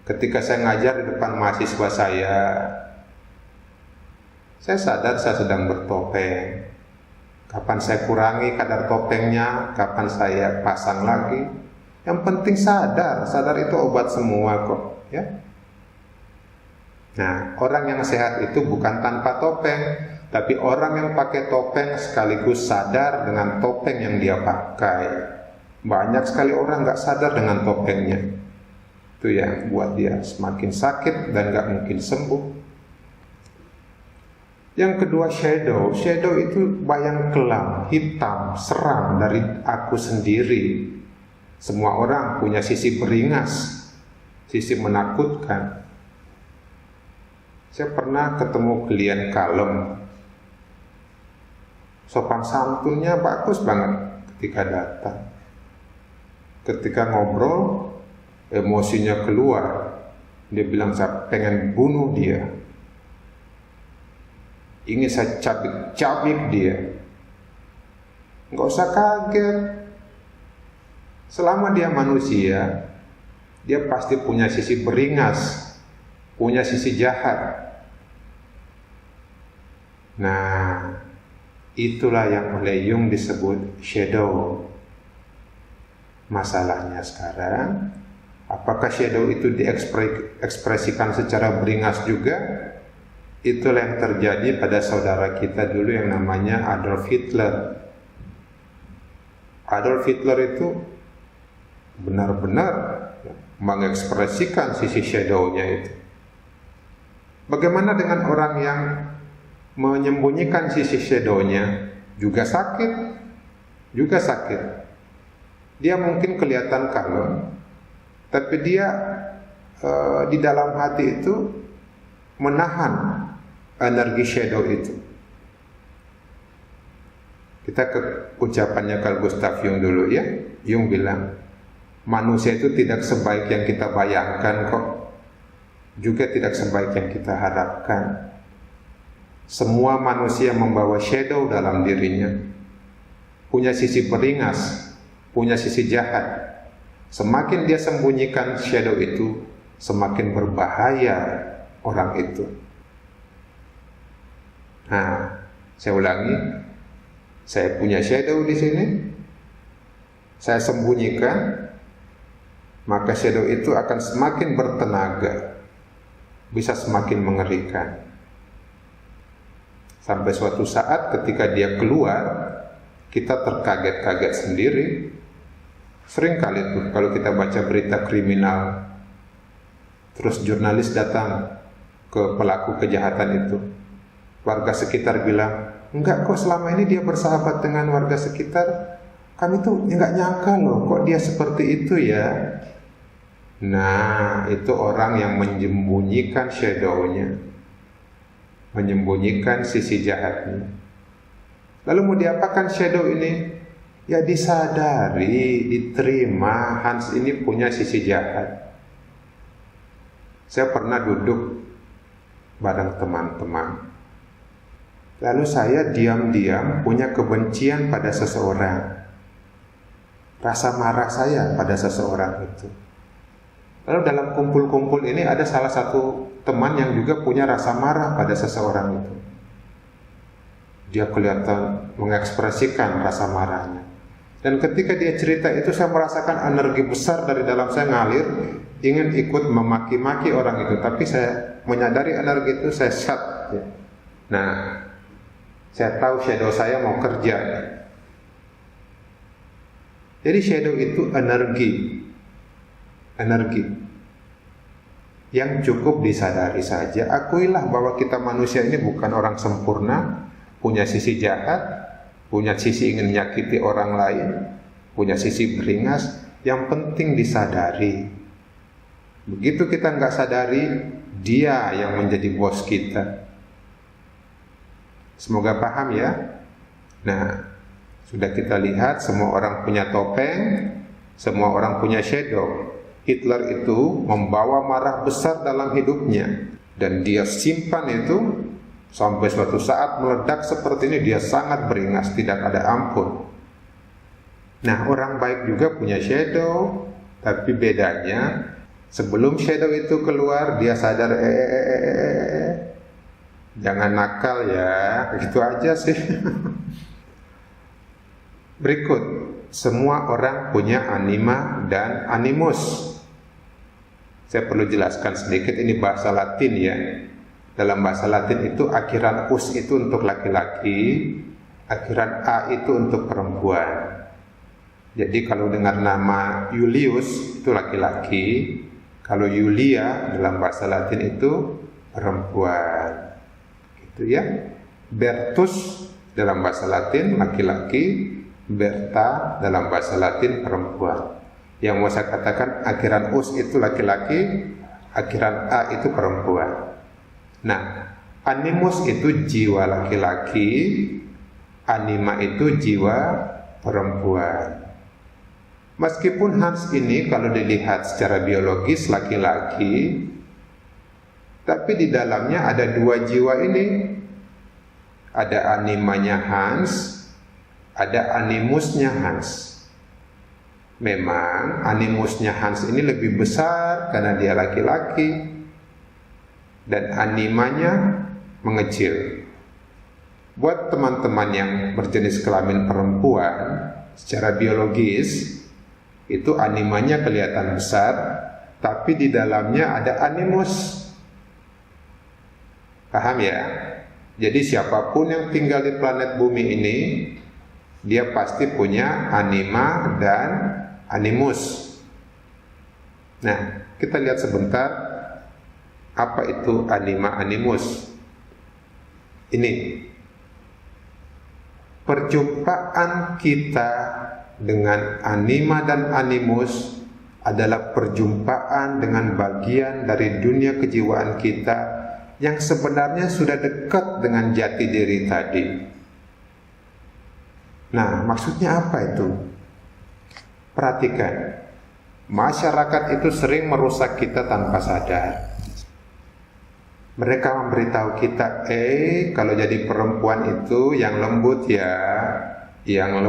Ketika saya ngajar di depan mahasiswa saya sadar saya sedang bertopeng. Kapan saya kurangi kadar topengnya, kapan saya pasang lagi. Yang penting sadar itu obat semua kok, ya. Nah, orang yang sehat itu bukan tanpa topeng, tapi orang yang pakai topeng sekaligus sadar dengan topeng yang dia pakai. Banyak sekali orang nggak sadar dengan topengnya. Itu yang buat dia semakin sakit dan nggak mungkin sembuh. Yang kedua shadow. Shadow itu bayang kelam, hitam, seram dari aku sendiri. Semua orang punya sisi beringas, sisi menakutkan. Saya pernah ketemu klien kalem. Sopan santunnya bagus banget ketika datang. Ketika ngobrol, emosinya keluar. Dia bilang saya pengen bunuh dia. Ingin saya cabik-cabik dia. Nggak usah kaget. Selama dia manusia, dia pasti punya sisi beringas, punya sisi jahat. Nah, itulah yang oleh Jung disebut shadow. Masalahnya sekarang, apakah shadow itu diekspresikan secara beringas juga? Itulah yang terjadi pada saudara kita dulu yang namanya Adolf Hitler. Adolf Hitler itu benar-benar mengekspresikan sisi shadow-nya itu. Bagaimana dengan orang yang menyembunyikan sisi shadow-nya? Juga sakit. Dia mungkin kelihatan kalem, tapi dia di dalam hati itu menahan energi shadow itu. Kita ke ucapannya Carl Gustav Jung dulu ya. Jung bilang, manusia itu tidak sebaik yang kita bayangkan kok, juga tidak sebaik yang kita harapkan. Semua manusia membawa shadow dalam dirinya, punya sisi beringas, punya sisi jahat. Semakin dia sembunyikan shadow itu, semakin berbahaya orang itu. Nah, saya ulangi, saya punya shadow di sini, saya sembunyikan, maka shadow itu akan semakin bertenaga, bisa semakin mengerikan. Sampai suatu saat ketika dia keluar, kita terkaget-kaget sendiri. Sering kali tuh kalau kita baca berita kriminal, terus jurnalis datang ke pelaku kejahatan itu, warga sekitar bilang, enggak kok selama ini dia bersahabat dengan warga sekitar, kami tuh enggak nyangka loh kok dia seperti itu ya. Nah, itu orang yang menyembunyikan shadow-nya, menyembunyikan sisi jahatnya. Lalu mau diapakan shadow ini? Ya disadari, diterima, Hans ini punya sisi jahat. Saya pernah duduk bareng teman-teman, lalu saya diam-diam punya kebencian pada seseorang, rasa marah saya pada seseorang itu. Lalu dalam kumpul-kumpul ini ada salah satu teman yang juga punya rasa marah pada seseorang itu. Dia kelihatan mengekspresikan rasa marahnya. Dan ketika dia cerita itu, saya merasakan energi besar dari dalam saya ngalir, ingin ikut memaki-maki orang itu. Tapi saya menyadari energi itu, saya shut. Nah, saya tahu shadow saya mau kerja. Jadi shadow itu energi yang cukup disadari saja. Akuilah bahwa kita manusia ini bukan orang sempurna, punya sisi jahat, punya sisi ingin menyakiti orang lain, punya sisi beringas. Yang penting disadari. Begitu kita nggak sadari, dia yang menjadi bos kita. Semoga paham ya. Nah, sudah kita lihat semua orang punya topeng, semua orang punya shadow. Hitler itu membawa marah besar dalam hidupnya, dan dia simpan itu sampai suatu saat meledak seperti ini. Dia sangat beringas, tidak ada ampun. Nah, orang baik juga punya shadow, tapi bedanya sebelum shadow itu keluar, dia sadar, jangan nakal ya, gitu aja sih. Berikut, semua orang punya anima dan animus. Saya perlu jelaskan sedikit, ini bahasa Latin ya. Dalam bahasa Latin itu akhiran us itu untuk laki-laki, akhiran a itu untuk perempuan. Jadi kalau dengar nama Julius itu laki-laki, kalau Julia dalam bahasa Latin itu perempuan. Gitu ya. Bertus dalam bahasa Latin laki-laki, Berta dalam bahasa Latin perempuan. Yang mau saya katakan akhiran us itu laki-laki, akhiran a itu perempuan. Nah, animus itu jiwa laki-laki, anima itu jiwa perempuan. Meskipun Hans ini kalau dilihat secara biologis laki-laki, tapi di dalamnya ada dua jiwa ini. Ada animanya Hans, ada animusnya Hans. Memang animusnya Hans ini lebih besar karena dia laki-laki dan animanya mengecil. Buat teman-teman yang berjenis kelamin perempuan, secara biologis itu animanya kelihatan besar, tapi di dalamnya ada animus. Paham ya? Jadi siapapun yang tinggal di planet bumi ini, dia pasti punya anima dan animus. Nah, kita lihat sebentar apa itu anima animus. Ini perjumpaan kita dengan anima dan animus adalah perjumpaan dengan bagian dari dunia kejiwaan kita yang sebenarnya sudah dekat dengan jati diri tadi. Nah, maksudnya apa itu? Perhatikan, masyarakat itu sering merusak kita tanpa sadar. Mereka memberitahu kita, kalau jadi perempuan itu yang lembut ya, yang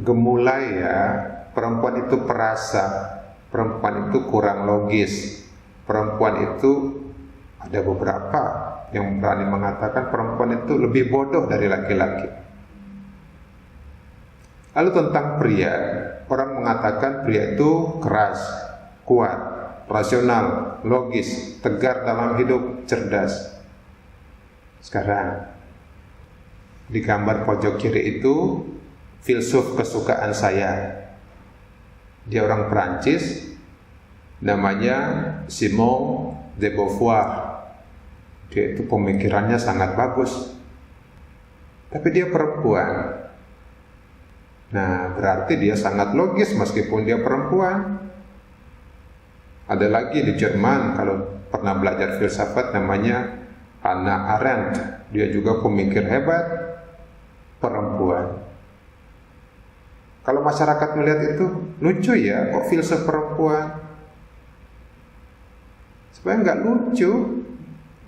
gemulai ya, perempuan itu perasa, perempuan itu kurang logis, perempuan itu ada beberapa yang berani mengatakan perempuan itu lebih bodoh dari laki-laki. Lalu tentang pria, orang mengatakan pria itu keras, kuat, rasional, logis, tegar dalam hidup, cerdas. Sekarang di gambar pojok kiri itu filsuf kesukaan saya. Dia orang Prancis, namanya Simone de Beauvoir. Dia itu pemikirannya sangat bagus, tapi dia perempuan. Nah, berarti dia sangat logis meskipun dia perempuan. Ada lagi di Jerman, kalau pernah belajar filsafat, namanya Hannah Arendt. Dia juga pemikir hebat, perempuan. Kalau masyarakat melihat itu, lucu ya, kok filsuf perempuan? Sebenarnya nggak lucu,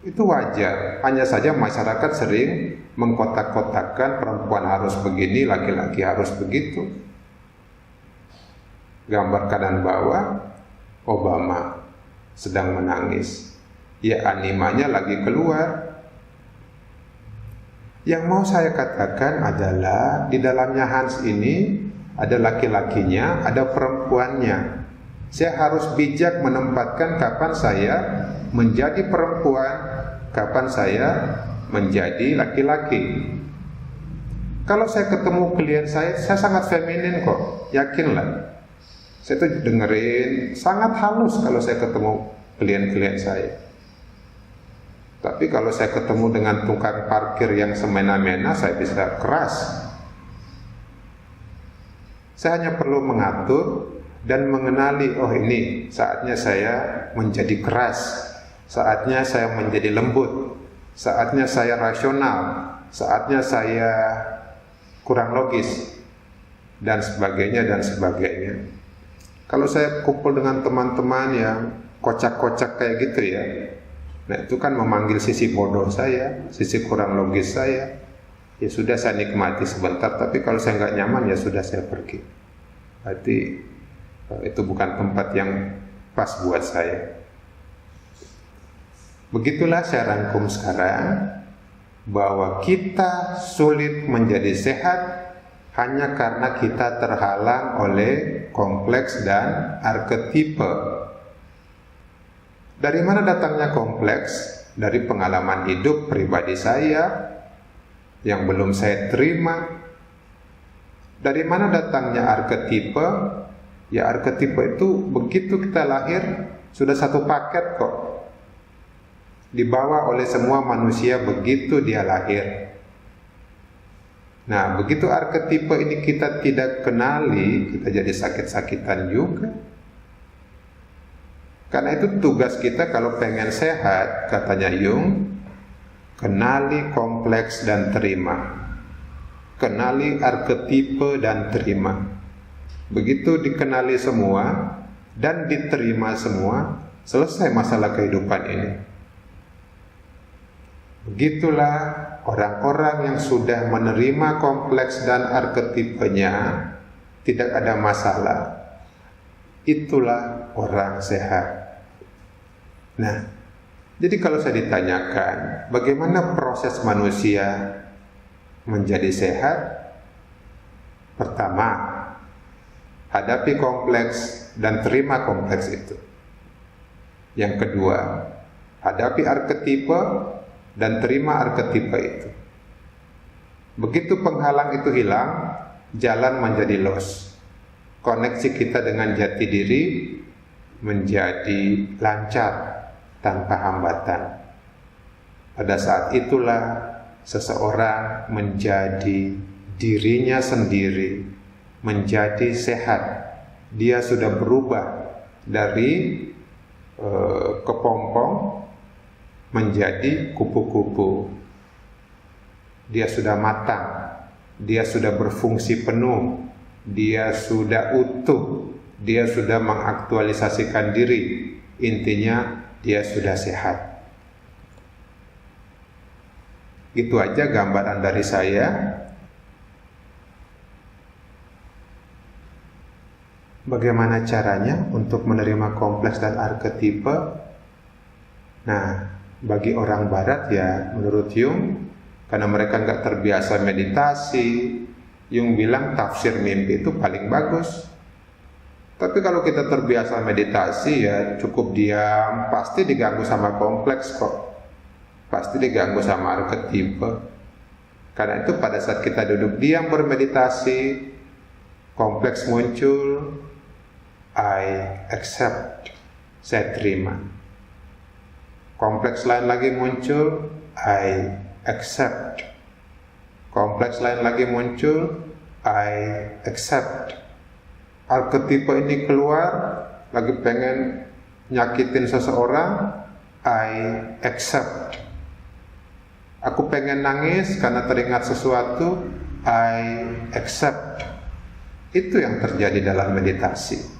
itu wajar. Hanya saja masyarakat sering mengkotak-kotakkan perempuan harus begini, laki-laki harus begitu. Gambar kanan bawah, Obama sedang menangis. Ya, animanya lagi keluar. Yang mau saya katakan adalah di dalamnya Hans ini ada laki-lakinya, ada perempuannya. Saya harus bijak menempatkan kapan saya menjadi perempuan, kapan saya menjadi laki-laki. Kalau saya ketemu klien saya sangat feminin kok, yakinlah. Saya tuh dengerin, sangat halus kalau saya ketemu klien-klien saya. Tapi kalau saya ketemu dengan tukang parkir yang semena-mena, saya bisa keras. Saya hanya perlu mengatur dan mengenali, oh ini saatnya saya menjadi keras, saatnya saya menjadi lembut, saatnya saya rasional, saatnya saya kurang logis, dan sebagainya dan sebagainya. Kalau saya kumpul dengan teman-teman yang kocak-kocak kayak gitu ya, nah itu kan memanggil sisi bodoh saya, sisi kurang logis saya. Ya sudah, saya nikmati sebentar, tapi kalau saya nggak nyaman ya sudah, saya pergi. Berarti itu bukan tempat yang pas buat saya. Begitulah saya rangkum sekarang, bahwa kita sulit menjadi sehat hanya karena kita terhalang oleh kompleks dan arketipe. Dari mana datangnya kompleks? Dari pengalaman hidup pribadi saya yang belum saya terima. Dari mana datangnya arketipe? Ya, arketipe itu begitu kita lahir sudah satu paket kok, dibawa oleh semua manusia begitu dia lahir. Nah, begitu arketipe ini kita tidak kenali, kita jadi sakit-sakitan juga. Karena itu tugas kita kalau pengen sehat, katanya Jung, kenali kompleks dan terima. Kenali arketipe dan terima. Begitu dikenali semua dan diterima semua, selesai masalah kehidupan ini. Begitulah orang-orang yang sudah menerima kompleks dan arketipenya, tidak ada masalah, itulah orang sehat. Nah, jadi kalau saya ditanyakan bagaimana proses manusia menjadi sehat, pertama, hadapi kompleks dan terima kompleks itu. Yang kedua, hadapi arketipe dan terima arketipe itu. Begitu penghalang itu hilang, jalan menjadi los. Koneksi kita dengan jati diri menjadi lancar tanpa hambatan. Pada saat itulah seseorang menjadi dirinya sendiri, menjadi sehat. Dia sudah berubah dari kepompong menjadi kupu-kupu. Dia sudah matang, dia sudah berfungsi penuh, dia sudah utuh, dia sudah mengaktualisasikan diri. Intinya dia sudah sehat. Itu aja gambaran dari saya. Bagaimana caranya untuk menerima kompleks dan arketipe? Nah, bagi orang barat ya, menurut Jung, karena mereka nggak terbiasa meditasi, Jung bilang tafsir mimpi itu paling bagus. Tapi kalau kita terbiasa meditasi ya cukup diam, pasti diganggu sama kompleks kok. Pasti diganggu sama arketipe. Karena itu pada saat kita duduk diam bermeditasi, kompleks muncul, I accept, saya terima. Kompleks lain lagi muncul, I accept. Kompleks lain lagi muncul, I accept. Arketipe ini keluar, lagi pengen nyakitin seseorang, I accept. Aku pengen nangis karena teringat sesuatu, I accept. Itu yang terjadi dalam meditasi.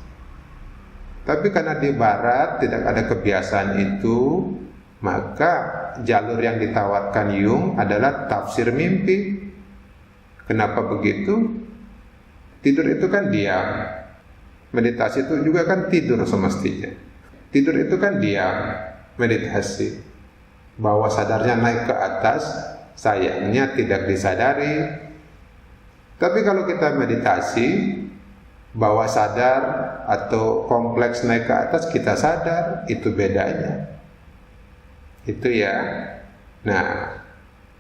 Tapi karena di barat tidak ada kebiasaan itu, maka jalur yang ditawarkan Jung adalah tafsir mimpi. Kenapa begitu? Tidur itu kan diam. Meditasi itu juga kan tidur semestinya. Tidur itu kan diam, meditasi. Bawah sadarnya naik ke atas, sayangnya tidak disadari. Tapi kalau kita meditasi, bawah sadar atau kompleks naik ke atas, kita sadar, itu bedanya. Itu ya. Nah,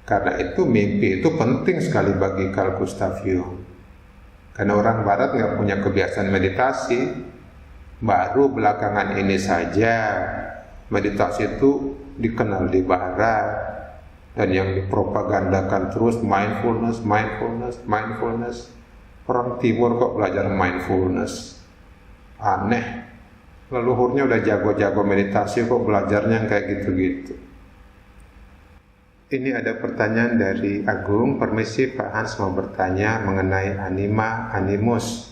karena itu mimpi itu penting sekali bagi Carl Gustav Jung. Karena orang barat nggak punya kebiasaan meditasi, baru belakangan ini saja meditasi itu dikenal di barat, dan yang dipropagandakan terus mindfulness. Orang timur kok belajar mindfulness, aneh. Leluhurnya udah jago-jago meditasi kok belajarnya kayak gitu-gitu. Ini ada pertanyaan dari Agung. Permisi Pak Hans mau bertanya mengenai anima, animus.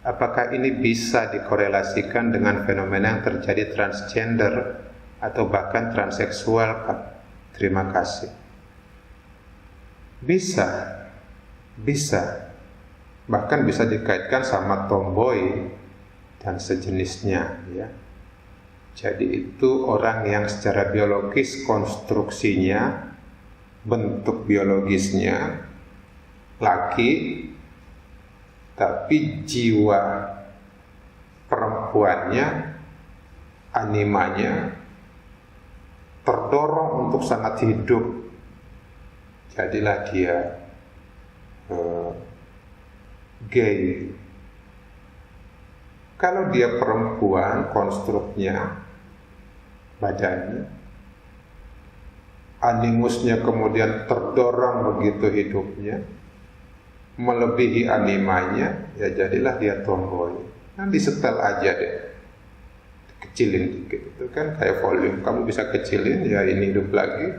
Apakah ini bisa dikorelasikan dengan fenomena yang terjadi transgender atau bahkan transseksual, Pak? Terima kasih. Bisa. Bahkan bisa dikaitkan sama tomboy dan sejenisnya, ya. Jadi itu orang yang secara biologis konstruksinya, bentuk biologisnya laki, tapi jiwa perempuannya, animanya terdorong untuk sangat hidup. Jadilah dia gay. Kalau dia perempuan, konstruknya, badannya, animusnya kemudian terdorong begitu hidupnya, melebihi animanya, ya jadilah dia tomboy. Nah, disetel aja deh, kecilin dikit, itu kan kayak volume, kamu bisa kecilin, ya ini hidup lagi,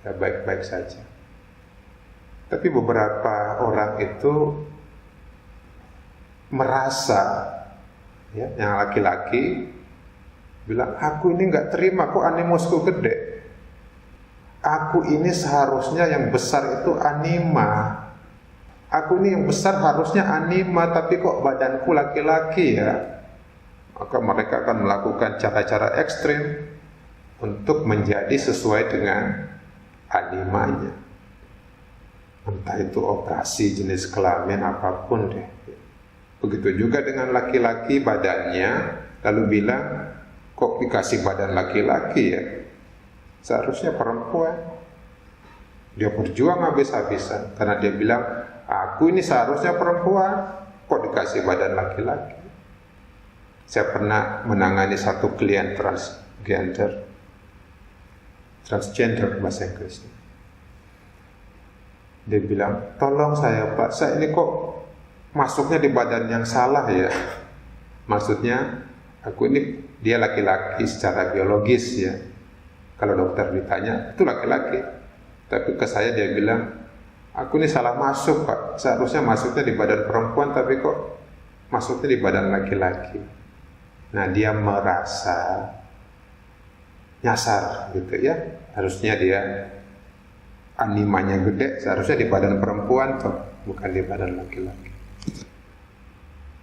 ya baik-baik saja. Tapi beberapa orang itu merasa, ya, yang laki-laki bilang, aku ini nggak terima kok animusku gede. Aku ini seharusnya yang besar itu anima. Aku ini yang besar harusnya anima, tapi kok badanku laki-laki ya. Maka mereka akan melakukan cara-cara ekstrim untuk menjadi sesuai dengan animanya. Entah itu operasi jenis kelamin apapun deh. Begitu juga dengan laki-laki badannya, lalu bilang, kok dikasih badan laki-laki ya? Seharusnya perempuan. Dia berjuang habis-habisan karena dia bilang, aku ini seharusnya perempuan, kok dikasih badan laki-laki. Saya pernah menangani satu klien transgender bahasa Inggrisnya. Dia bilang, tolong saya Pak, saya ini kok masuknya di badan yang salah ya. Maksudnya, aku ini, dia laki-laki secara biologis ya. Kalau dokter ditanya, itu laki-laki. Tapi ke saya dia bilang, aku ini salah masuk Pak, seharusnya masuknya di badan perempuan, tapi kok masuknya di badan laki-laki. Nah, dia merasa nyasar gitu ya. Harusnya dia animanya gede, seharusnya di badan perempuan toh, bukan di badan laki-laki.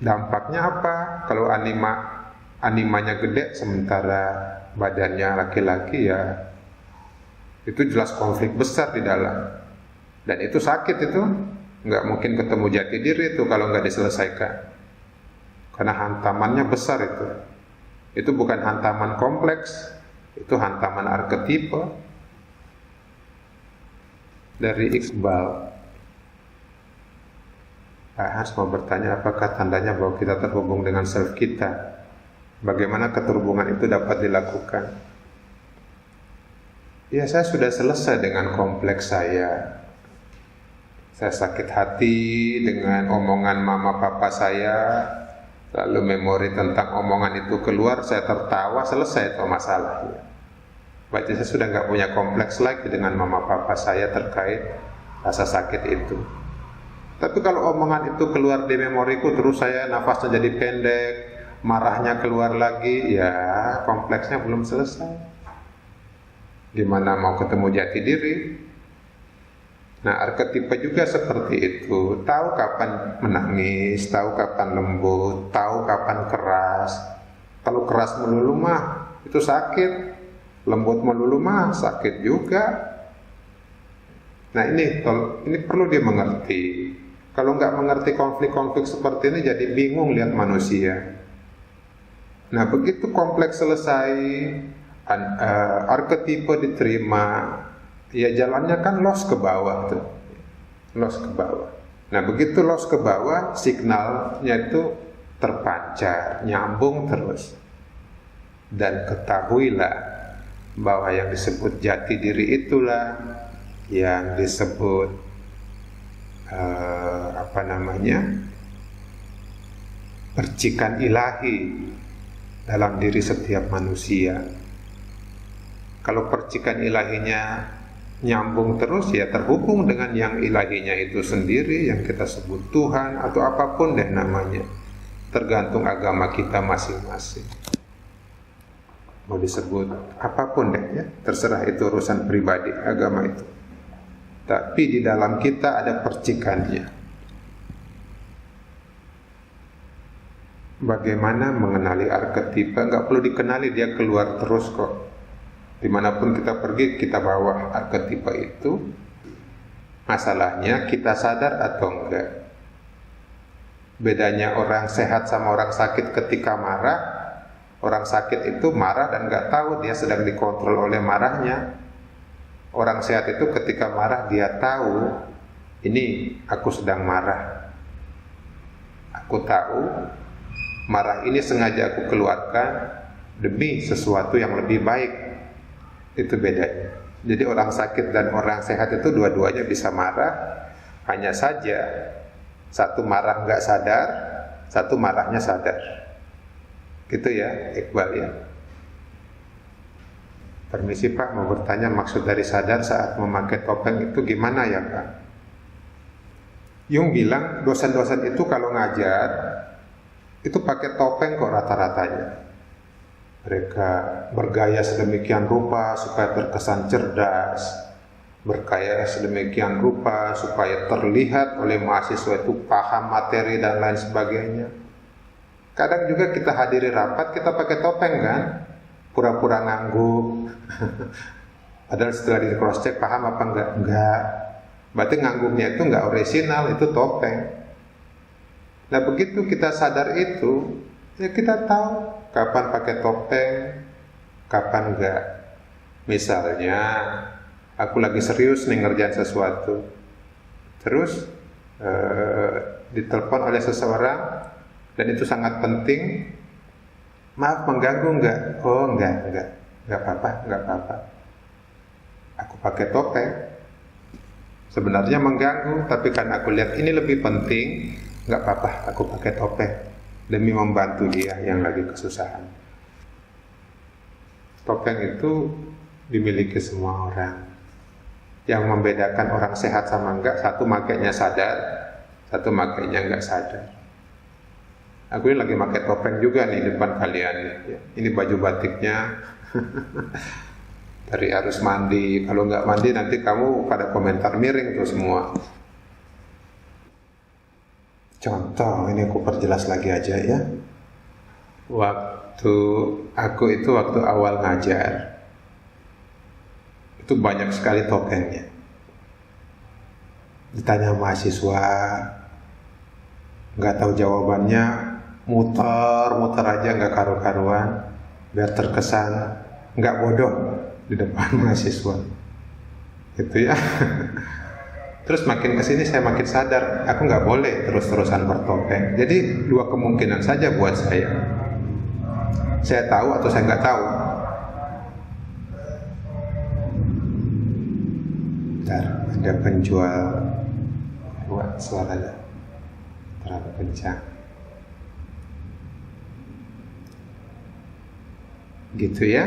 Dampaknya apa? Kalau animanya gede sementara badannya laki-laki ya, itu jelas konflik besar di dalam. Dan itu sakit itu, nggak mungkin ketemu jati diri itu kalau nggak diselesaikan. Karena hantamannya besar itu. Itu bukan hantaman kompleks, itu hantaman arketipe. Dari Iqbal, Pak Hans mau bertanya, apakah tandanya bahwa kita terhubung dengan self kita? Bagaimana keterhubungan itu dapat dilakukan? Ya, saya sudah selesai dengan kompleks saya. Saya sakit hati dengan omongan mama papa saya, lalu memori tentang omongan itu keluar, saya tertawa, selesai itu masalahnya. Berarti saya sudah nggak punya kompleks lagi dengan mama papa saya terkait rasa sakit itu. Tapi kalau omongan itu keluar di memoriku, terus saya nafasnya jadi pendek, marahnya keluar lagi, ya kompleksnya belum selesai. Gimana mau ketemu jati diri? Nah, arketipe juga seperti itu. Tahu kapan menangis, tahu kapan lembut, tahu kapan keras. Kalau keras melulu mah itu sakit, lembut melulu mah sakit juga. Nah, ini perlu dia mengerti. Kalau nggak mengerti konflik-konflik seperti ini, jadi bingung lihat manusia. Nah, begitu kompleks selesai, arketipe diterima, ya jalannya kan los ke bawah tuh, los ke bawah. Nah, begitu los ke bawah, signalnya itu terpancar, nyambung terus. Dan ketahuilah bahwa yang disebut jati diri itulah yang disebut percikan ilahi dalam diri setiap manusia. Kalau percikan ilahinya nyambung terus, ya terhubung dengan yang ilahinya itu sendiri, yang kita sebut Tuhan atau apapun deh namanya, tergantung agama kita masing-masing. Mau disebut apapun deh ya, terserah, itu urusan pribadi agama itu. Tapi di dalam kita ada percikannya. Bagaimana mengenali arketipe? Nggak perlu dikenali, dia keluar terus kok. Dimanapun kita pergi, kita bawa arketipe itu. Masalahnya kita sadar atau enggak. Bedanya orang sehat sama orang sakit ketika marah. Orang sakit itu marah dan nggak tahu dia sedang dikontrol oleh marahnya. Orang sehat itu ketika marah dia tahu, ini aku sedang marah. Aku tahu marah ini sengaja aku keluarkan demi sesuatu yang lebih baik. Itu bedanya. Jadi orang sakit dan orang sehat itu dua-duanya bisa marah, hanya saja satu marah nggak sadar, satu marahnya sadar. Gitu ya, Iqbal ya. Permisi Pak, mau bertanya, maksud dari sadar saat memakai topeng itu gimana ya Pak? Jung bilang dosen-dosen itu kalau ngajar itu pakai topeng kok rata-ratanya. Mereka bergaya sedemikian rupa supaya terkesan cerdas, berkaya sedemikian rupa supaya terlihat oleh mahasiswa itu paham materi dan lain sebagainya. Kadang juga kita hadiri rapat, kita pakai topeng kan, pura-pura ngangguk. Padahal setelah di cross check paham apa enggak. Berarti ngangguknya itu enggak orisinal, itu topeng. Nah begitu kita sadar itu, ya kita tahu kapan pakai topeng, kapan enggak. Misalnya aku lagi serius nih ngerjain sesuatu, terus ditelepon oleh seseorang dan itu sangat penting. Maaf mengganggu enggak? Oh enggak apa-apa. Aku pakai topeng. Sebenarnya mengganggu, tapi karena aku lihat ini lebih penting, enggak apa-apa, aku pakai topeng demi membantu dia yang lagi kesusahan. Topeng itu dimiliki semua orang. Yang membedakan orang sehat sama enggak, satu makainya sadar, satu makainya enggak sadar. Aku ini lagi pakai topeng juga nih depan kalian. Ini baju batiknya dari harus mandi. Kalau nggak mandi nanti kamu pada komentar miring tuh semua. Contoh, ini aku perjelas lagi aja ya. Waktu awal ngajar, itu banyak sekali topengnya. Ditanya mahasiswa, nggak tahu jawabannya, muter aja nggak karu-karuan, biar terkesan nggak bodoh di depan mahasiswa, gitu ya. Terus makin kesini saya makin sadar, aku nggak boleh terus-terusan bertopeng. Jadi dua kemungkinan saja buat saya tahu atau saya nggak tahu. Bentar, ada penjual buat suaranya terlalu kencang. Gitu ya.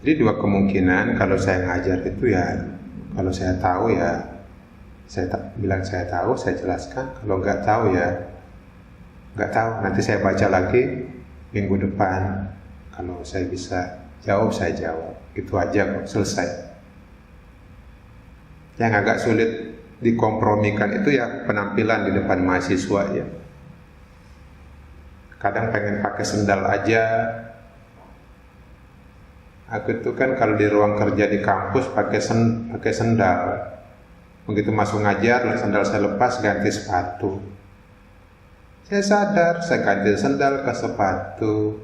Jadi dua kemungkinan, kalau saya ngajar itu ya, kalau saya tahu ya saya bilang saya tahu, saya jelaskan. Kalau nggak tahu ya nggak tahu, nanti saya baca lagi minggu depan. Kalau saya bisa jawab, saya jawab. Itu aja kok, selesai. Yang agak sulit dikompromikan itu ya penampilan di depan mahasiswa ya. Kadang pengen pakai sendal aja. Aku itu kan kalau di ruang kerja di kampus pakai sendal. Begitu masuk ngajar, sendal saya lepas, ganti sepatu. Saya sadar, saya ganti sendal ke sepatu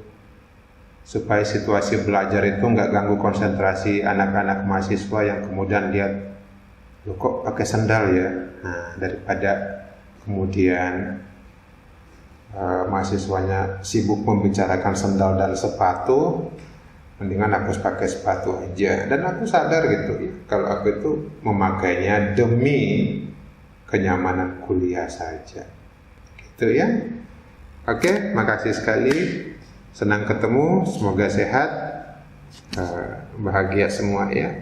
supaya situasi belajar itu nggak ganggu konsentrasi anak-anak mahasiswa yang kemudian lihat, loh kok pakai sendal ya. Nah, daripada kemudian mahasiswanya sibuk membicarakan sendal dan sepatu, mendingan aku pakai sepatu aja. Dan aku sadar gitu ya, kalau aku itu memakainya demi kenyamanan kuliah saja. Gitu ya. Oke, makasih sekali. Senang ketemu, semoga sehat, bahagia semua ya.